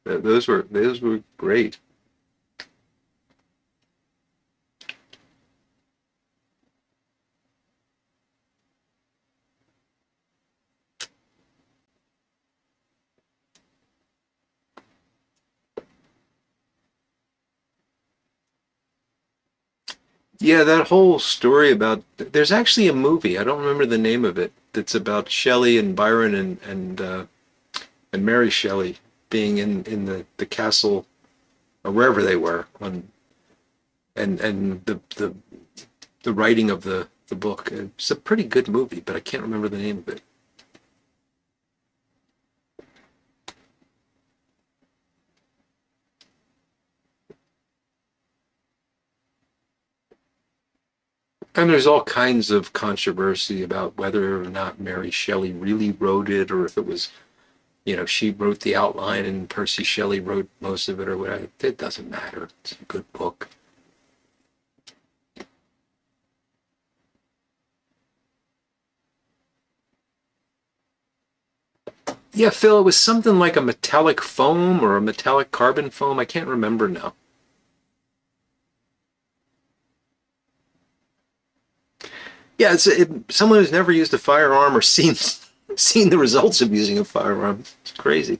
those were great. Yeah, that whole story about there's actually a movie. I don't remember the name of it. That's about Shelley and Byron and Mary Shelley being in the castle or wherever they were on and the writing of the book. It's a pretty good movie, but I can't remember the name of it. And there's all kinds of controversy about whether or not Mary Shelley really wrote it, or if it was, she wrote the outline and Percy Shelley wrote most of it, or whatever. It doesn't matter. It's a good book. Yeah, Phil, it was something like a metallic foam or a metallic carbon foam. I can't remember now. Yeah, someone who's never used a firearm or seen the results of using a firearm. It's crazy.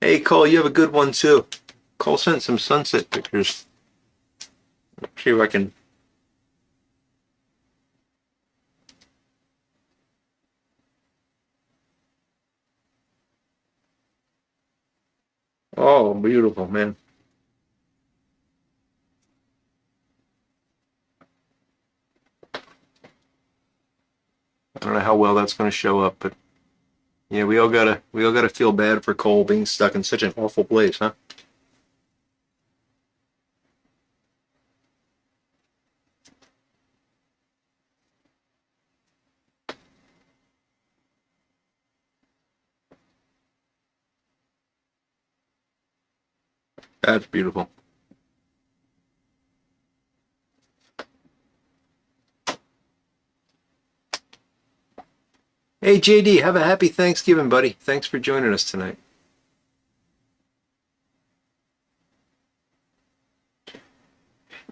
Hey, Cole, you have a good one too. Cole sent some sunset pictures. See if I can. Oh, beautiful, man. I don't know how well that's going to show up, but yeah, we all gotta feel bad for Cole being stuck in such an awful place, huh? That's beautiful. Hey, JD, have a happy Thanksgiving, buddy. Thanks for joining us tonight.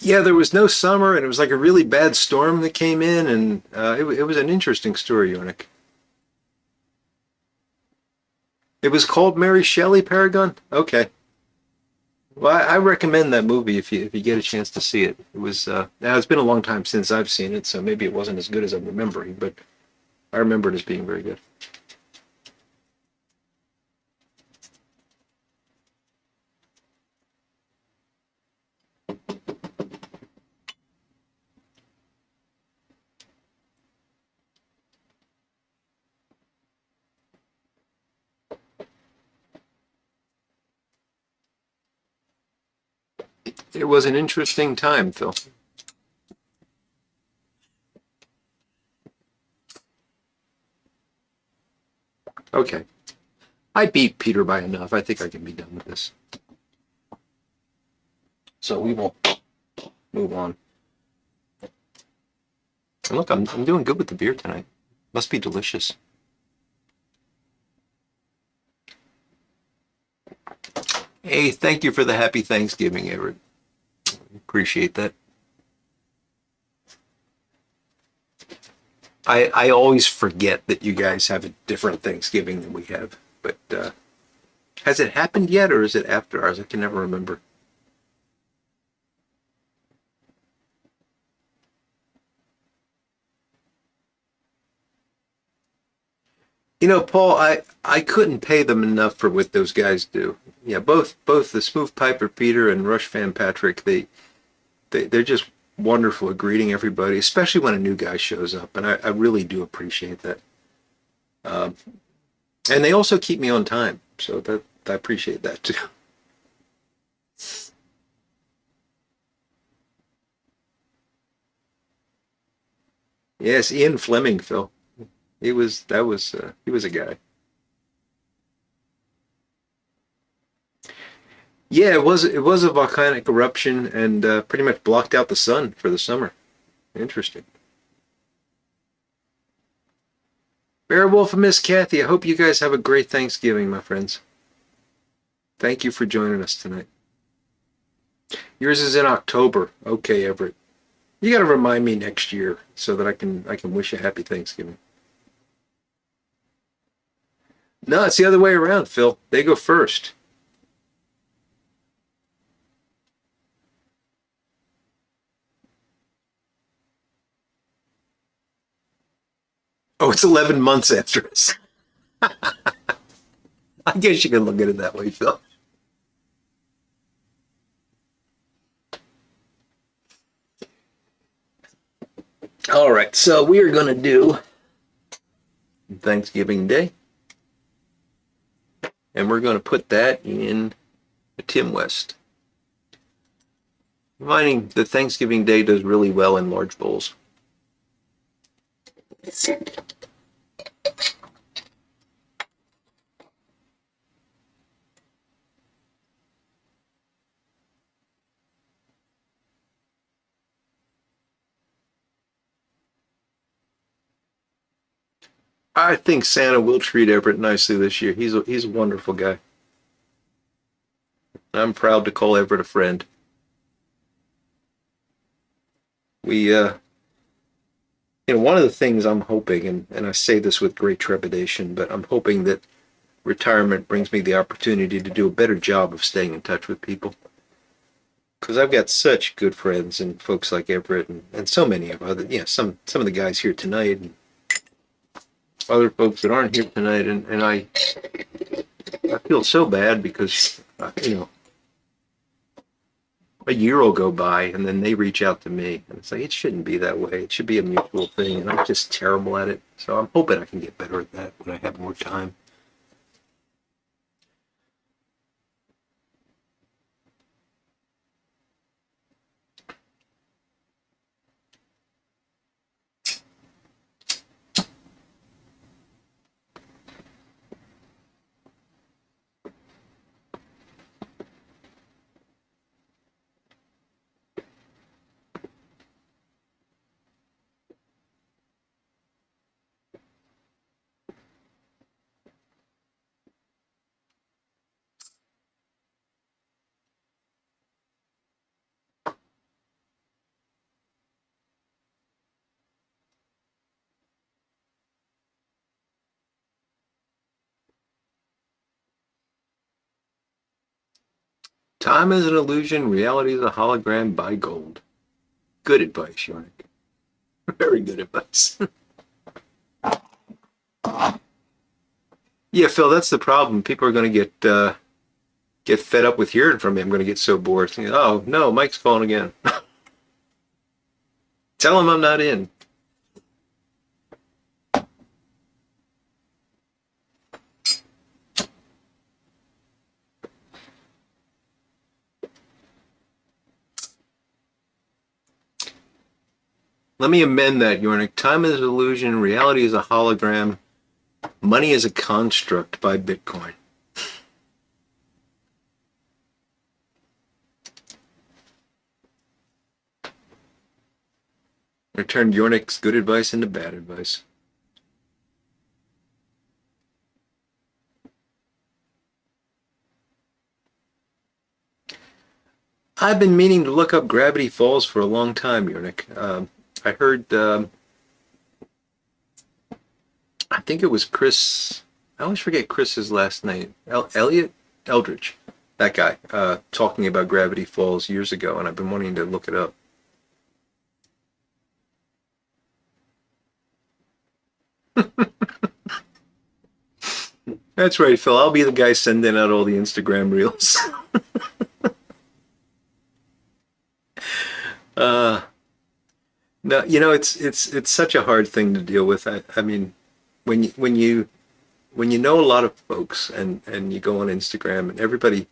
Yeah, there was no summer, and it was like a really bad storm that came in, and it was an interesting story, Yornik. It was called Mary Shelley Paragon. Okay. Well, I recommend that movie if you get a chance to see it. It was now it's been a long time since I've seen it, so maybe it wasn't as good as I'm remembering, but I remember it as being very good. It was an interesting time, Phil. Okay. I beat Peter by enough. I think I can be done with this. So we will move on. And look, I'm doing good with the beer tonight. Must be delicious. Hey, thank you for the happy Thanksgiving, Everett. Appreciate that. I always forget that you guys have a different Thanksgiving than we have. But has it happened yet, or is it after ours? I can never remember. You know, Paul, I couldn't pay them enough for what those guys do. Yeah, both the Smooth Piper Peter and Rush Fan Patrick, they're just wonderful at greeting everybody, especially when a new guy shows up, and I really do appreciate that. Um, and they also keep me on time, so that I appreciate that too. Yes, Ian Fleming, Phil. He was a guy. Yeah, it was a volcanic eruption and pretty much blocked out the sun for the summer. Interesting. Beowulf and Miss Kathy, I hope you guys have a great Thanksgiving, my friends. Thank you for joining us tonight. Yours is in October. Okay, Everett. You got to remind me next year so that I can wish a happy Thanksgiving. No, it's the other way around, Phil. They go first. Oh, it's 11 months after us. I guess you can look at it that way, Phil. All right, so we are going to do Thanksgiving Day, and we're going to put that in a Tim West. Finding that Thanksgiving Day does really well in large bowls. I think Santa will treat Everett nicely this year. He's a wonderful guy. I'm proud to call Everett a friend. We one of the things I'm hoping, and I say this with great trepidation, but I'm hoping that retirement brings me the opportunity to do a better job of staying in touch with people. Because I've got such good friends and folks like Everett and so many of other, some of the guys here tonight and other folks that aren't here tonight, and I feel so bad because a year will go by and then they reach out to me and it's like it shouldn't be that way. It should be a mutual thing, and I'm just terrible at it. So I'm hoping I can get better at that when I have more time. Time is an illusion, reality is a hologram. By gold. Good advice, Yarnick. Very good advice. Yeah, Phil, that's the problem. People are going to get fed up with hearing from me. I'm going to get so bored. Thinking, oh no, Mike's calling again. Tell him I'm not in. Let me amend that, Yornik. Time is an illusion, reality is a hologram, money is a construct by Bitcoin. I turned Yornik's good advice into bad advice. I've been meaning to look up Gravity Falls for a long time, Yornik. I heard, I think it was Chris, I always forget Chris's last name. Elliot Eldridge, that guy, talking about Gravity Falls years ago, and I've been wanting to look it up. That's right, Phil. I'll be the guy sending out all the Instagram reels. uh, no, it's such a hard thing to deal with. I mean, when you know a lot of folks and you go on Instagram and everybody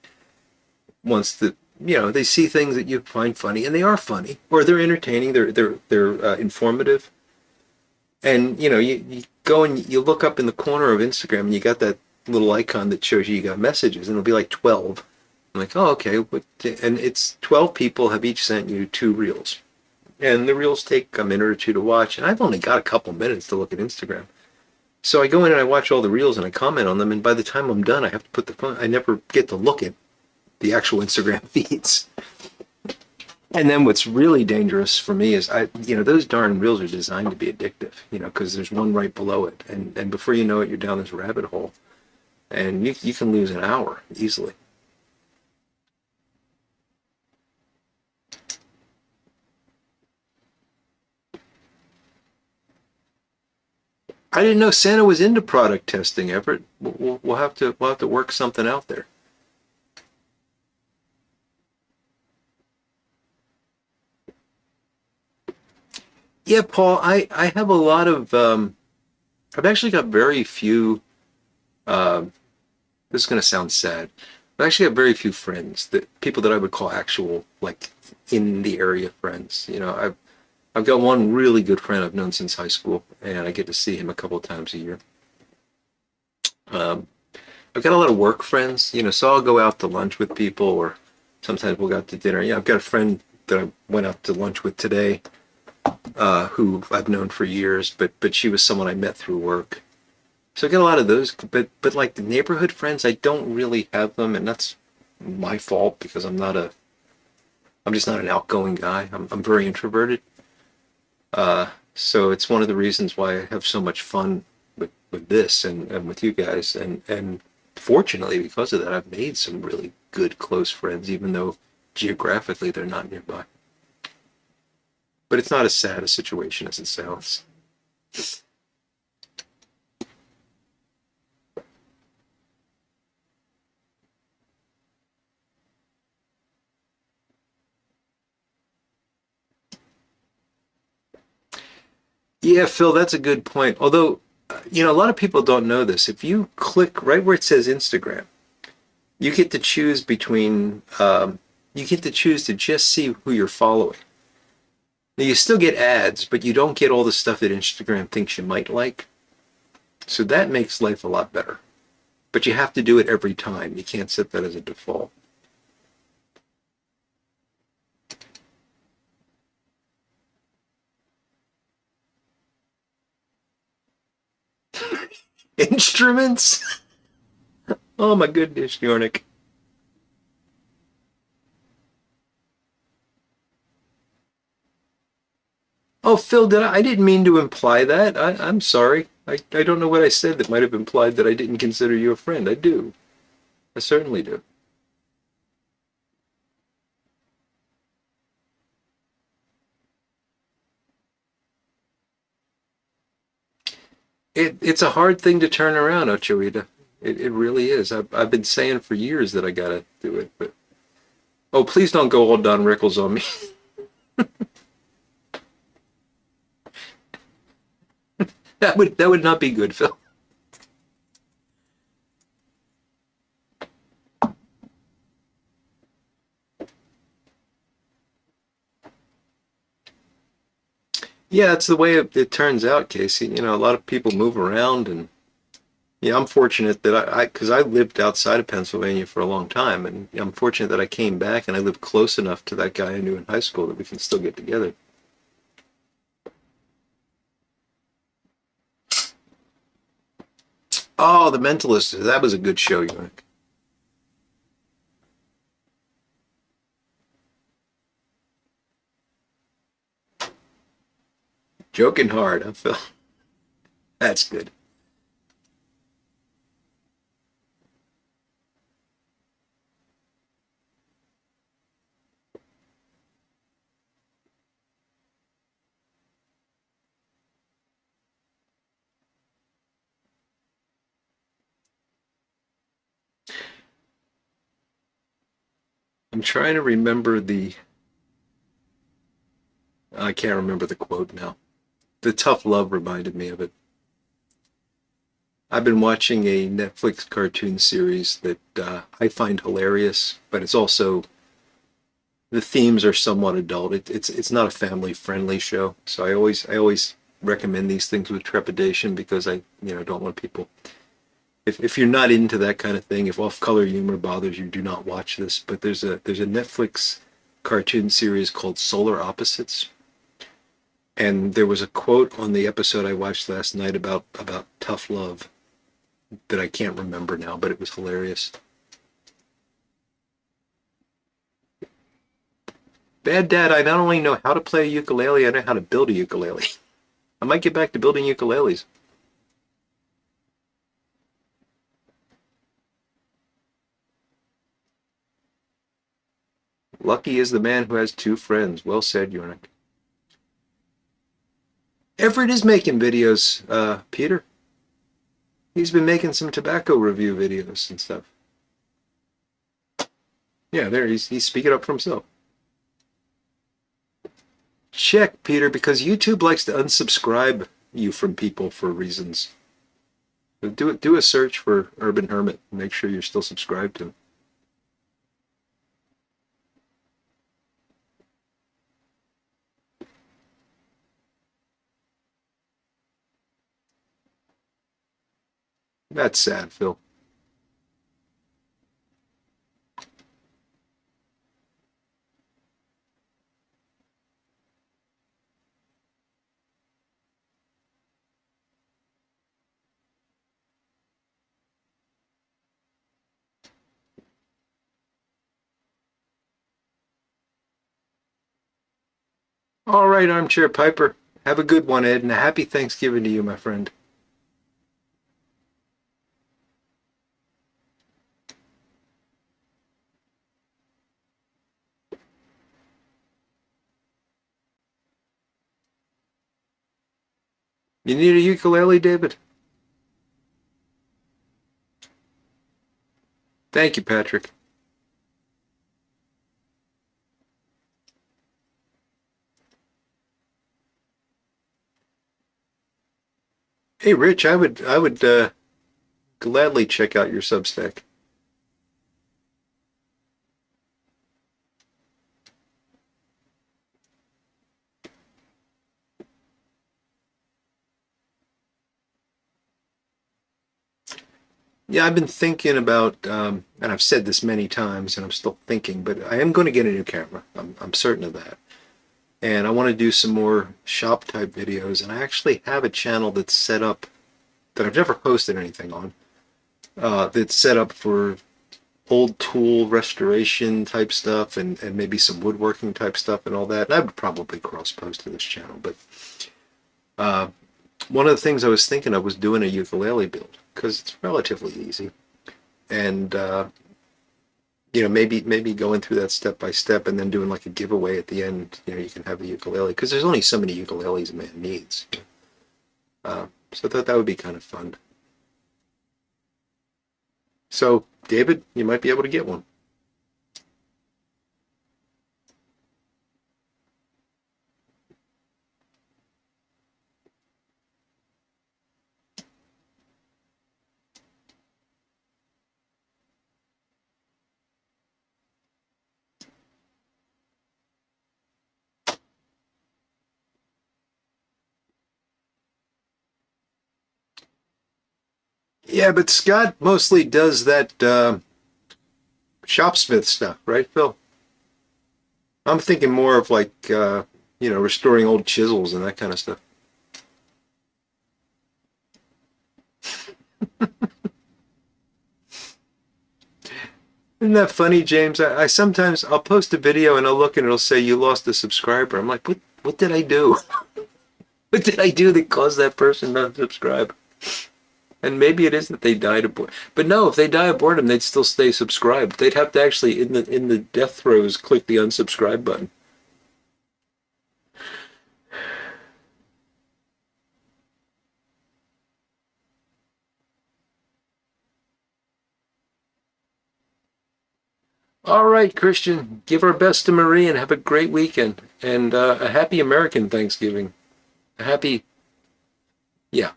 wants to, they see things that you find funny and they are funny or they're entertaining, they're informative, and you go and you look up in the corner of Instagram and you got that little icon that shows you got messages and it'll be like 12. I'm like, oh, okay. And it's 12 people have each sent you two reels. And the reels take a minute or two to watch. And I've only got a couple minutes to look at Instagram. So I go in and I watch all the reels and I comment on them. And by the time I'm done, I have to put the phone, I never get to look at the actual Instagram feeds. And then what's really dangerous for me is those darn reels are designed to be addictive, because there's one right below it. And before you know it, you're down this rabbit hole. And you can lose an hour easily. I didn't know Santa was into product testing, Everett. We'll have to work something out there. Yeah, Paul, I have a lot of I've actually got very few uh, this is gonna sound sad. I actually have very few friends, that people that I would call actual, like, in the area friends. I've got one really good friend I've known since high school, and I get to see him a couple of times a year. Um, I've got a lot of work friends, so I'll go out to lunch with people, or sometimes we'll go out to dinner. Yeah, I've got a friend that I went out to lunch with today, who I've known for years, but she was someone I met through work. So I get a lot of those, but like the neighborhood friends, I don't really have them, and that's my fault because I'm just not an outgoing guy. I'm very introverted. So it's one of the reasons why I have so much fun with this and with you guys, and fortunately because of that, I've made some really good close friends, even though geographically they're not nearby. But it's not as sad a situation as it sounds. Yeah, Phil, that's a good point. Although, a lot of people don't know this. If you click right where it says Instagram, you get to choose between, you get to choose to just see who you're following. Now, you still get ads, but you don't get all the stuff that Instagram thinks you might like. So that makes life a lot better. But you have to do it every time. You can't set that as a default. Instruments? Oh my goodness, Yornik. Oh, Phil, I didn't mean to imply that. I'm sorry. I don't know what I said that might have implied that I didn't consider you a friend. I do. I certainly do. It's a hard thing to turn around, Ochoita. It really is. I've been saying for years that I gotta do it, but oh, please don't go all Don Rickles on me. That would not be good, Phil. Yeah, it's the way it turns out, Casey. A lot of people move around, and yeah, I'm fortunate that because I lived outside of Pennsylvania for a long time, and I'm fortunate that I came back and I lived close enough to that guy I knew in high school that we can still get together. Oh, The Mentalist. That was a good show, you think? Joking hard, huh, Phil? That's good. I'm trying to remember the. I can't remember the quote now. The tough love reminded me of it. I've been watching a Netflix cartoon series that I find hilarious, but it's also the themes are somewhat adult. It's not a family friendly show, so I always recommend these things with trepidation because I don't want people. If you're not into that kind of thing, if off color humor bothers you, do not watch this. But there's a Netflix cartoon series called Solar Opposites, and there was a quote on the episode I watched last night about tough love that I can't remember now, but it was hilarious. Bad Dad, I not only know how to play a ukulele, I know how to build a ukulele. I might get back to building ukuleles. Lucky is the man who has two friends. Well said, Yornik. Everett is making videos, Peter. He's been making some tobacco review videos and stuff. Yeah, there he's speaking up for himself. Check, Peter, because YouTube likes to unsubscribe you from people for reasons. Do a search for Urban Hermit and make sure you're still subscribed to him. That's sad, Phil. All right, Armchair Piper. Have a good one, Ed, and a happy Thanksgiving to you, my friend. You need a ukulele, David? Thank you, Patrick. Hey, Rich, I would gladly check out your Substack. Yeah, I've been thinking about, and I've said this many times, and I'm still thinking, but I am going to get a new camera. I'm certain of that. And I want to do some more shop type videos. And I actually have a channel that's set up that I've never posted anything on. That's set up for old tool restoration type stuff and maybe some woodworking type stuff and all that. And I would probably cross post to this channel. But uh, one of the things I was thinking of was doing a ukulele build because it's relatively easy. And maybe going through that step by step and then doing like a giveaway at the end. You can have a ukulele because there's only so many ukuleles a man needs. So I thought that would be kind of fun. So, David, you might be able to get one. Yeah, but Scott mostly does that shopsmith stuff, right, Phil? I'm thinking more of like, restoring old chisels and that kind of stuff. Isn't that funny, James? I sometimes I'll post a video and I'll look and it'll say you lost a subscriber. I'm like, what did I do? What did I do that caused that person not to subscribe? And maybe it is that they died of boredom. But no, if they die of boredom, they'd still stay subscribed. They'd have to actually in the death throes click the unsubscribe button. All right, Christian, give our best to Marie and have a great weekend and a happy American Thanksgiving. A happy, yeah,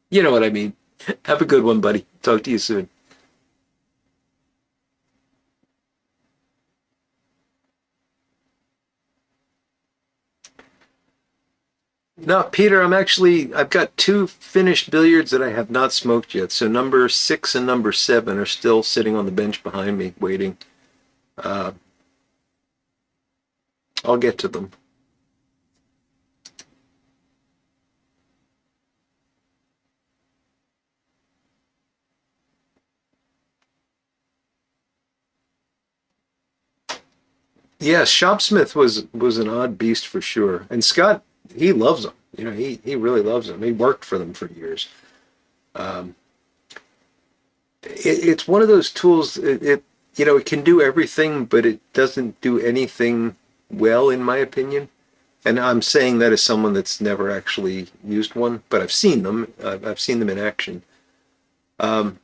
you know what I mean. Have a good one, buddy. Talk to you soon. No, Peter, I've got two finished billiards that I have not smoked yet. So number 6 and number 7 are still sitting on the bench behind me, waiting. Uh, I'll get to them. Yeah, Shopsmith was an odd beast for sure. And Scott, he loves them. You know, he really loves them. He worked for them for years. Um, it's one of those tools. You know, it can do everything, but it doesn't do anything well, in my opinion. And I'm saying that as someone that's never actually used one, but I've seen them. I've seen them in action. Um,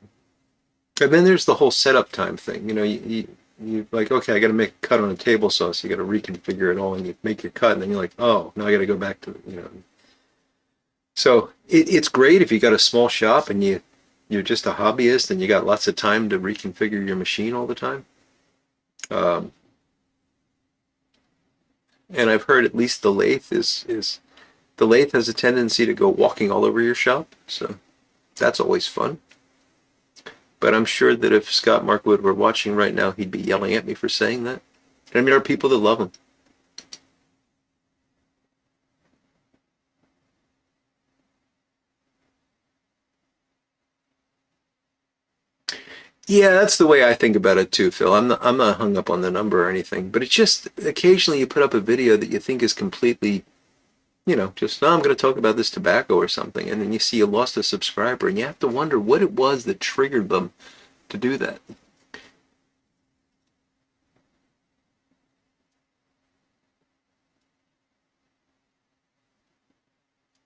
and then there's the whole setup time thing. You know, you like, okay, I got to make a cut on a table saw, so you got to reconfigure it all, and you make your cut, and then you're like, oh, now I got to go back to, you know. So it's great if you got a small shop and you're just a hobbyist and you got lots of time to reconfigure your machine all the time. Um, and I've heard at least the lathe has a tendency to go walking all over your shop, so that's always fun. But I'm sure that if Scott Markwood were watching right now, he'd be yelling at me for saying that. I mean, there are people that love him. Yeah, that's the way I think about it too, Phil. I'm not hung up on the number or anything, but it's just occasionally you put up a video that you think is completely, you know, just, oh, I'm going to talk about this tobacco or something, and then you see you lost a subscriber, and you have to wonder what it was that triggered them to do that.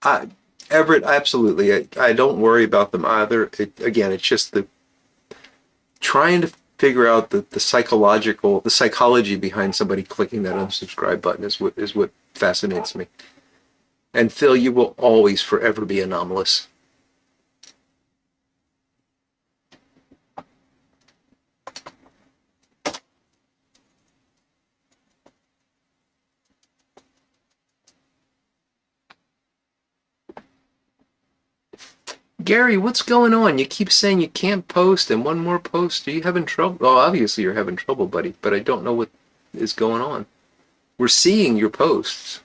I, Everett, absolutely. I don't worry about them either. Again, it's just the trying to figure out the psychology behind somebody clicking that unsubscribe button is what fascinates me. And Phil, you will always forever be anomalous. Gary, what's going on? You keep saying you can't post and one more post. Are you having trouble? Well, obviously you're having trouble, buddy, but I don't know what is going on. We're seeing your posts.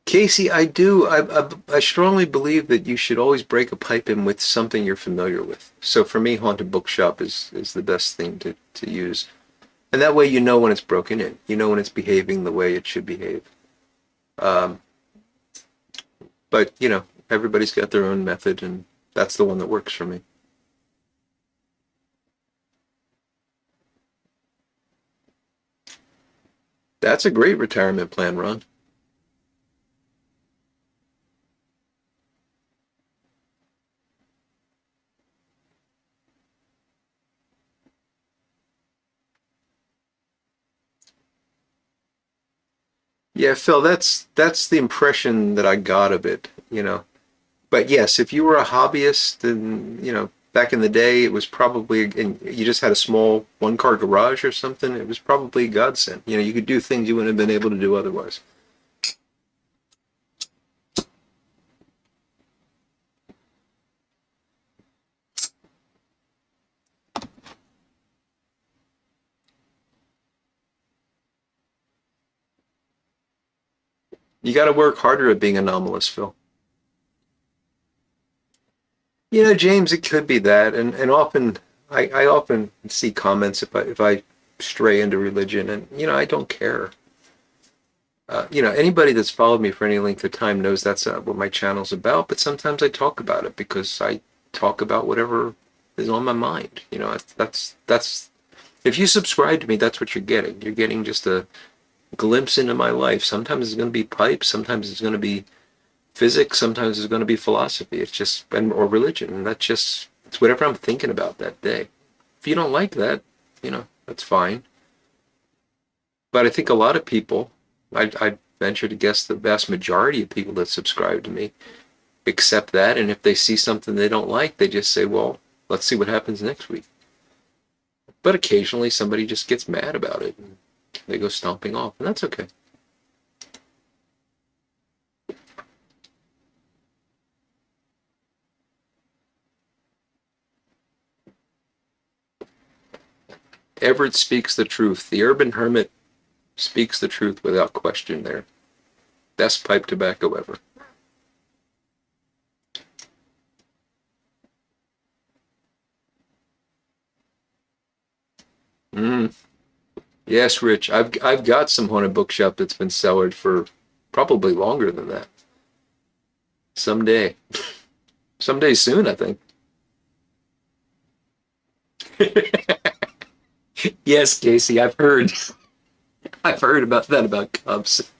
Casey, I do. I strongly believe that you should always break a pipe in with something you're familiar with. So for me, Haunted Bookshop is the best thing to use. And that way you know when it's broken in. You know when it's behaving the way it should behave. Um, but, you know, everybody's got their own method, and that's the one that works for me. That's a great retirement plan, Ron. Yeah, Phil, that's the impression that I got of it, you know. But yes, if you were a hobbyist and, you know, back in the day, it was probably, and you just had a small one-car garage or something, it was probably a godsend. You know, you could do things you wouldn't have been able to do otherwise. You got to work harder at being anomalous, Phil. James, it could be that, and often I often see comments if I stray into religion, and I don't care. Anybody that's followed me for any length of time knows that's not what my channel's about. But sometimes I talk about it because I talk about whatever is on my mind. That's if you subscribe to me, that's what you're getting. You're getting just a glimpse into my life. Sometimes it's going to be pipes. Sometimes it's going to be physics. Sometimes it's going to be philosophy. It's just or religion. And it's whatever I'm thinking about that day. If you don't like that, that's fine. But I think a lot of people, I venture to guess the vast majority of people that subscribe to me accept that. And if they see something they don't like, they just say, well, let's see what happens next week. But occasionally somebody just gets mad about it and they go stomping off, and that's okay. Everett speaks the truth. The urban hermit speaks the truth without question there. Best pipe tobacco ever. Mm. Yes, Rich. I've got some haunted bookshop that's been cellared for probably longer than that. Someday. Someday soon, I think. Yes, Casey, I've heard. I've heard about that about Cubs.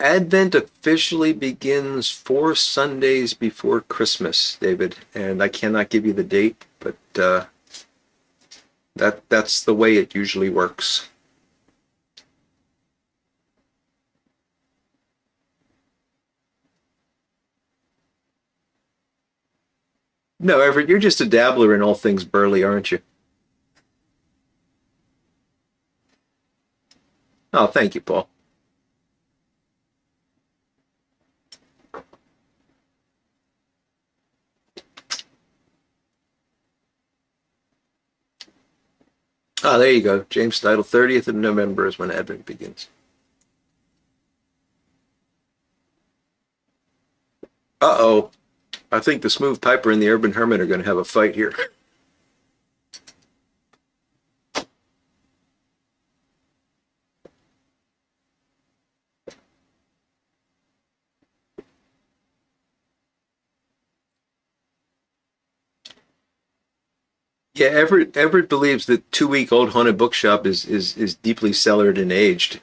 Advent officially begins 4 Sundays before Christmas, David, and I cannot give you the date, but that's the way it usually works. No, Everett, you're just a dabbler in all things burly, aren't you? Oh, thank you, Paul. Oh, there you go. James Title, 30th of November is when Advent begins. Uh-oh. I think the Smooth Piper and the Urban Hermit are going to have a fight here. Yeah, Everett believes that 2-week-old haunted bookshop is deeply cellared and aged.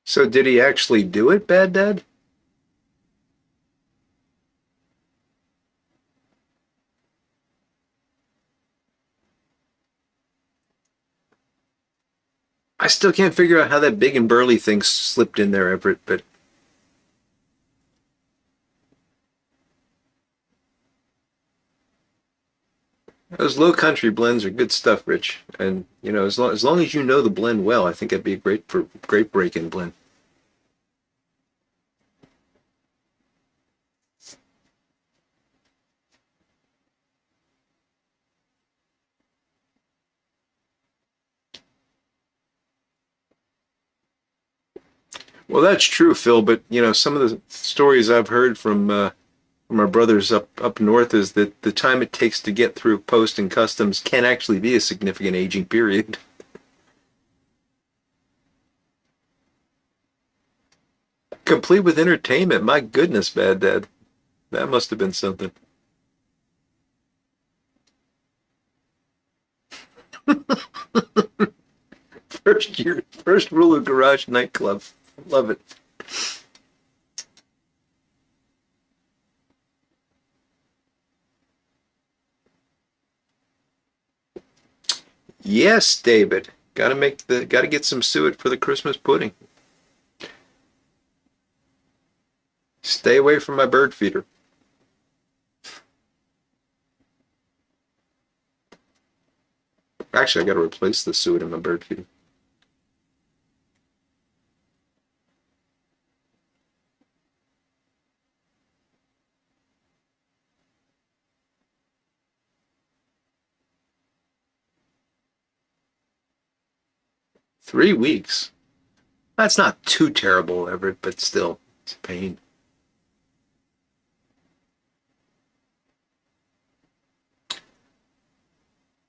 So did he actually do it, Bad Dad? I still can't figure out how that big and burly thing slipped in there, Everett, but those low country blends are good stuff, Rich. And as long as you know the blend well, I think it'd be a great break-in blend. Well, that's true, Phil. But some of the stories I've heard from our brothers up north is that the time it takes to get through post and customs can actually be a significant aging period. Complete with entertainment. My goodness, Bad Dad. That must have been something. First rule of garage nightclub. Love it. Yes, David. Got to get some suet for the Christmas pudding. Stay away from my bird feeder. Actually, I got to replace the suet in my bird feeder. Three weeks? That's not too terrible, Everett, but still, it's a pain.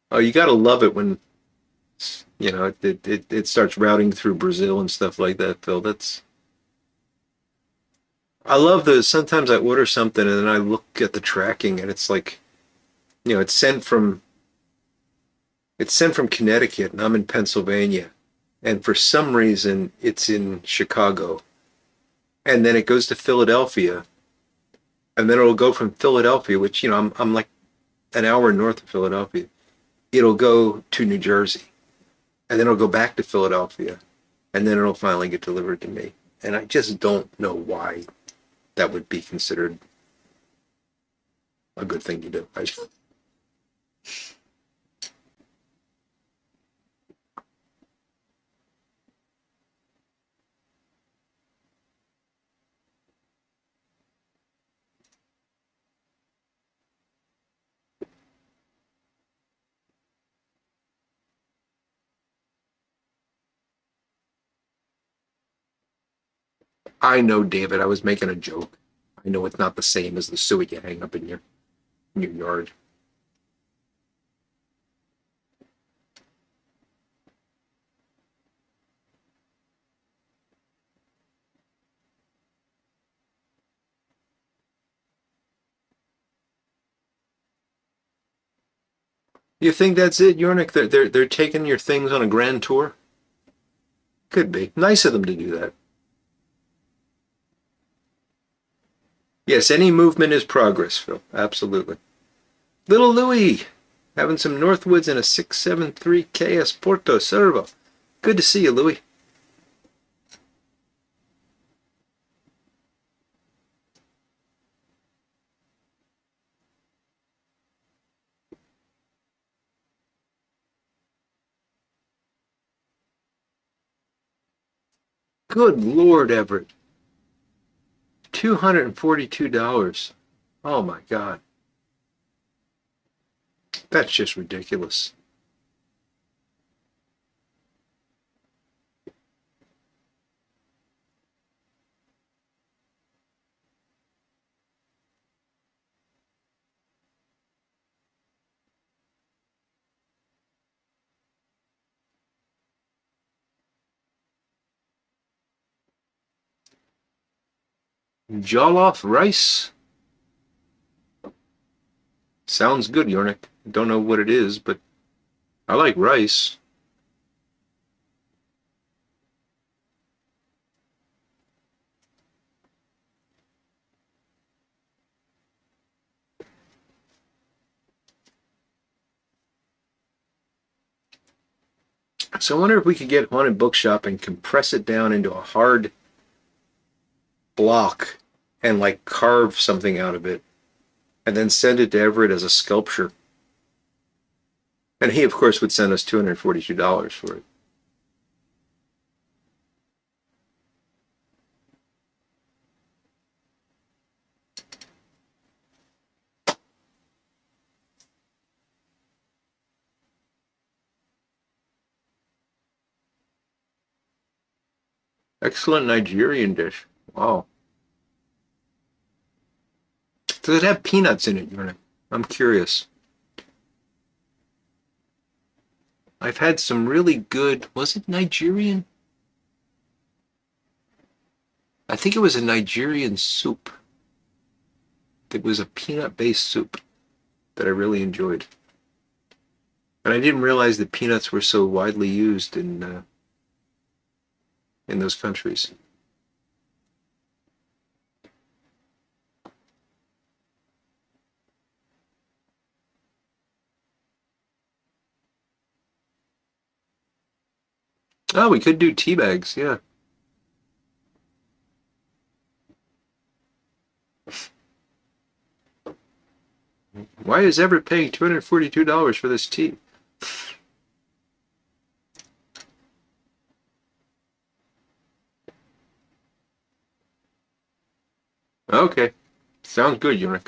Oh, you gotta love it when it starts routing through Brazil and stuff like that, Phil. That's I love the sometimes I order something and then I look at the tracking and it's like, it's sent from Connecticut and I'm in Pennsylvania. And for some reason it's in Chicago. And then it goes to Philadelphia. And then it'll go from Philadelphia, which, I'm like an hour north of Philadelphia. It'll go to New Jersey. And then it'll go back to Philadelphia. And then it'll finally get delivered to me. And I just don't know why that would be considered a good thing to do. I know, David, I was making a joke. I know it's not the same as the suet you hang up in your yard. You think that's it, Yornik? They're taking your things on a grand tour? Could be. Nice of them to do that. Yes, any movement is progress, Phil. Absolutely. Little Louie, having some Northwoods in a 673 KS Porto Servo. Good to see you, Louie. Good Lord, Everett. $242. Oh my God. That's just ridiculous. Jollof rice? Sounds good, Yornik. Don't know what it is, but I like rice. So I wonder if we could get Haunted Bookshop and compress it down into a hard block and like carve something out of it and then send it to Everett as a sculpture. And he, of course, would send us $242 for it. Excellent Nigerian dish. Wow. Does it have peanuts in it, Yornik? I'm curious. I've had some really good, was it Nigerian? I think it was a Nigerian soup. It was a peanut-based soup that I really enjoyed. And I didn't realize that peanuts were so widely used in those countries. Oh, we could do tea bags, yeah. Why is Everett paying $242 for this tea? Okay. Sounds good, Yurik.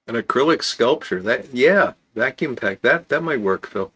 An acrylic sculpture. That, yeah, vacuum pack. That might work, Phil.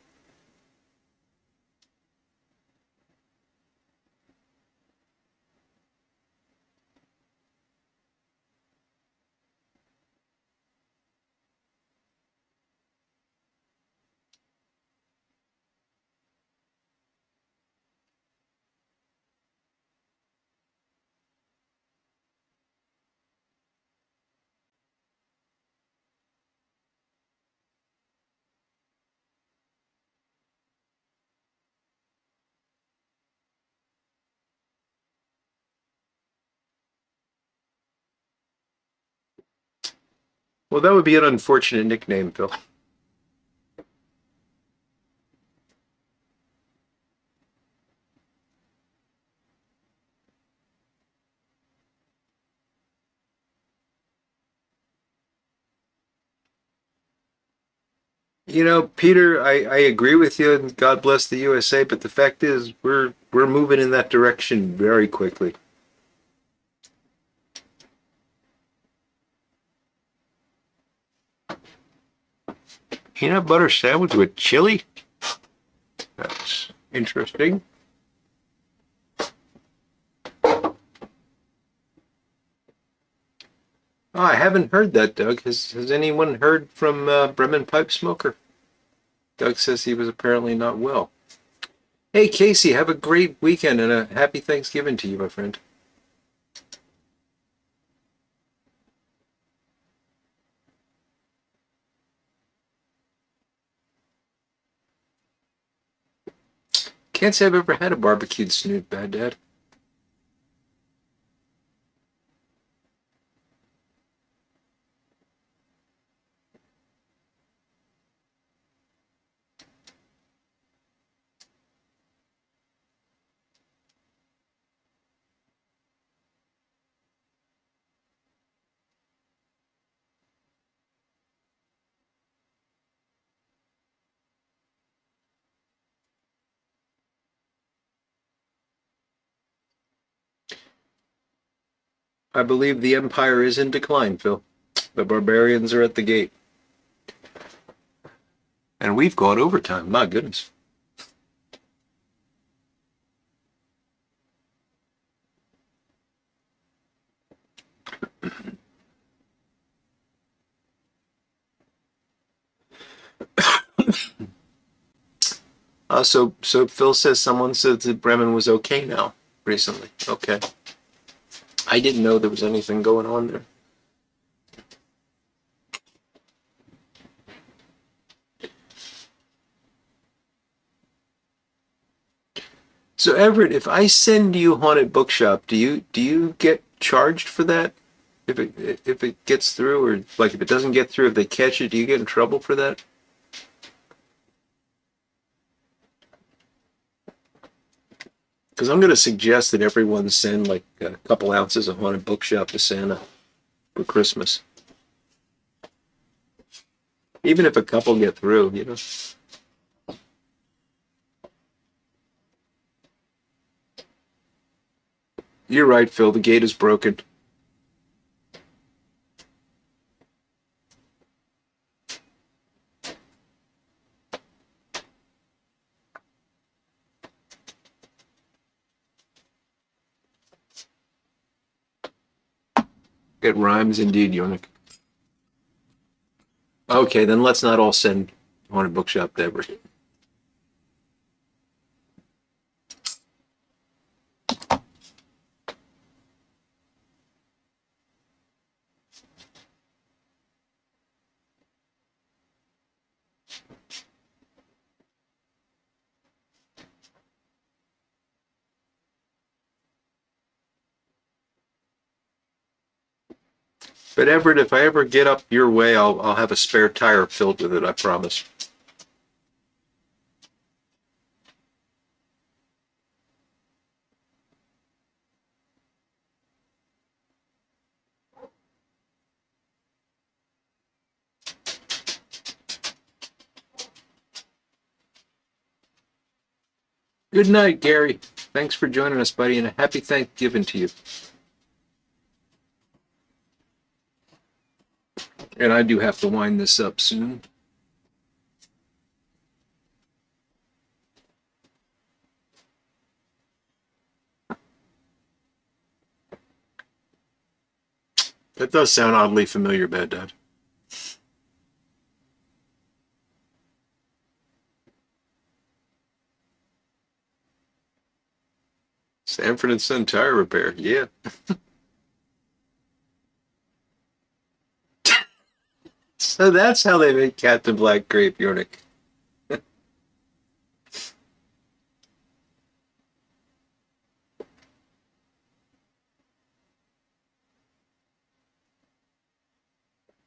Well, that would be an unfortunate nickname, Phil. You know, Peter, I agree with you, and God bless the USA. But the fact is, we're moving in that direction very quickly. Peanut butter sandwich with chili? That's interesting. Oh, I haven't heard that, Doug. Has anyone heard from Bremen Pipe Smoker? Doug says he was apparently not well. Hey, Casey, have a great weekend and a happy Thanksgiving to you, my friend. Can't say I've ever had a barbecued snoot, bad dad. I believe the Empire is in decline, Phil. The barbarians are at the gate. And we've gone overtime, my goodness. So Phil says someone said that Bremen was okay now recently. Okay. I didn't know there was anything going on there. So Everett, if I send you Haunted Bookshop, do you get charged for that? If it gets through, or like if it doesn't get through, if they catch it, do you get in trouble for that? Because I'm going to suggest that everyone send like a couple ounces of Haunted Bookshop to Santa for Christmas. Even if a couple get through, you know. You're right, Phil. The gate is broken. It rhymes indeed, Yonik. Okay, then let's not all send Haunted Bookshop to Everett. But Everett, if I ever get up your way, I'll have a spare tire filled with it, I promise. Good night, Gary. Thanks for joining us, buddy, and a happy Thanksgiving to you. And I do have to wind this up soon. That does sound oddly familiar, Bad Dad. Sanford and Son Tire Repair, yeah. So that's how they make Captain Black Grape Yornik.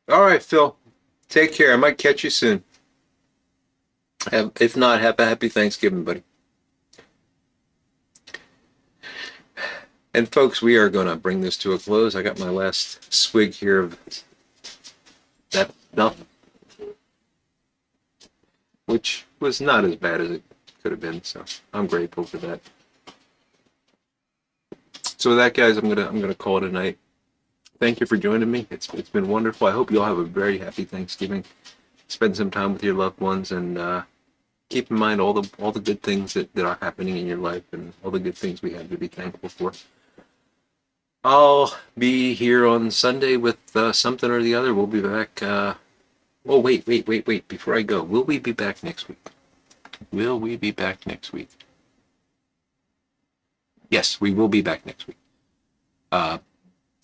All right, Phil. Take care. I might catch you soon. If not, have a happy Thanksgiving, buddy. And folks, we are going to bring this to a close. I got my last swig here of that stuff, which was not as bad as it could have been. So I'm grateful for that. So with that, guys, I'm gonna call it a night. Thank you for joining me. It's been wonderful. I hope you all have a very happy Thanksgiving. Spend some time with your loved ones, and keep in mind all the good things that are happening in your life and all the good things we have to be thankful for. I'll be here on Sunday with something or the other. We'll be back. Oh, wait. Before I go, will we be back next week? Will we be back next week? Yes, we will be back next week. I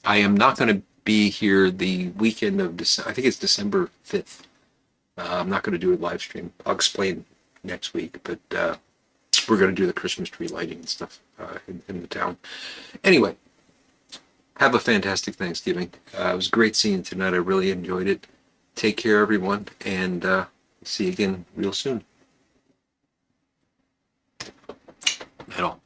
am not going to be here the weekend of December. I think it's December 5th. I'm not going to do a live stream. I'll explain next week, but we're going to do the Christmas tree lighting and stuff in the town. Anyway, have a fantastic Thanksgiving. It was great seeing you tonight. I really enjoyed it. Take care, everyone, and see you again real soon. Metal.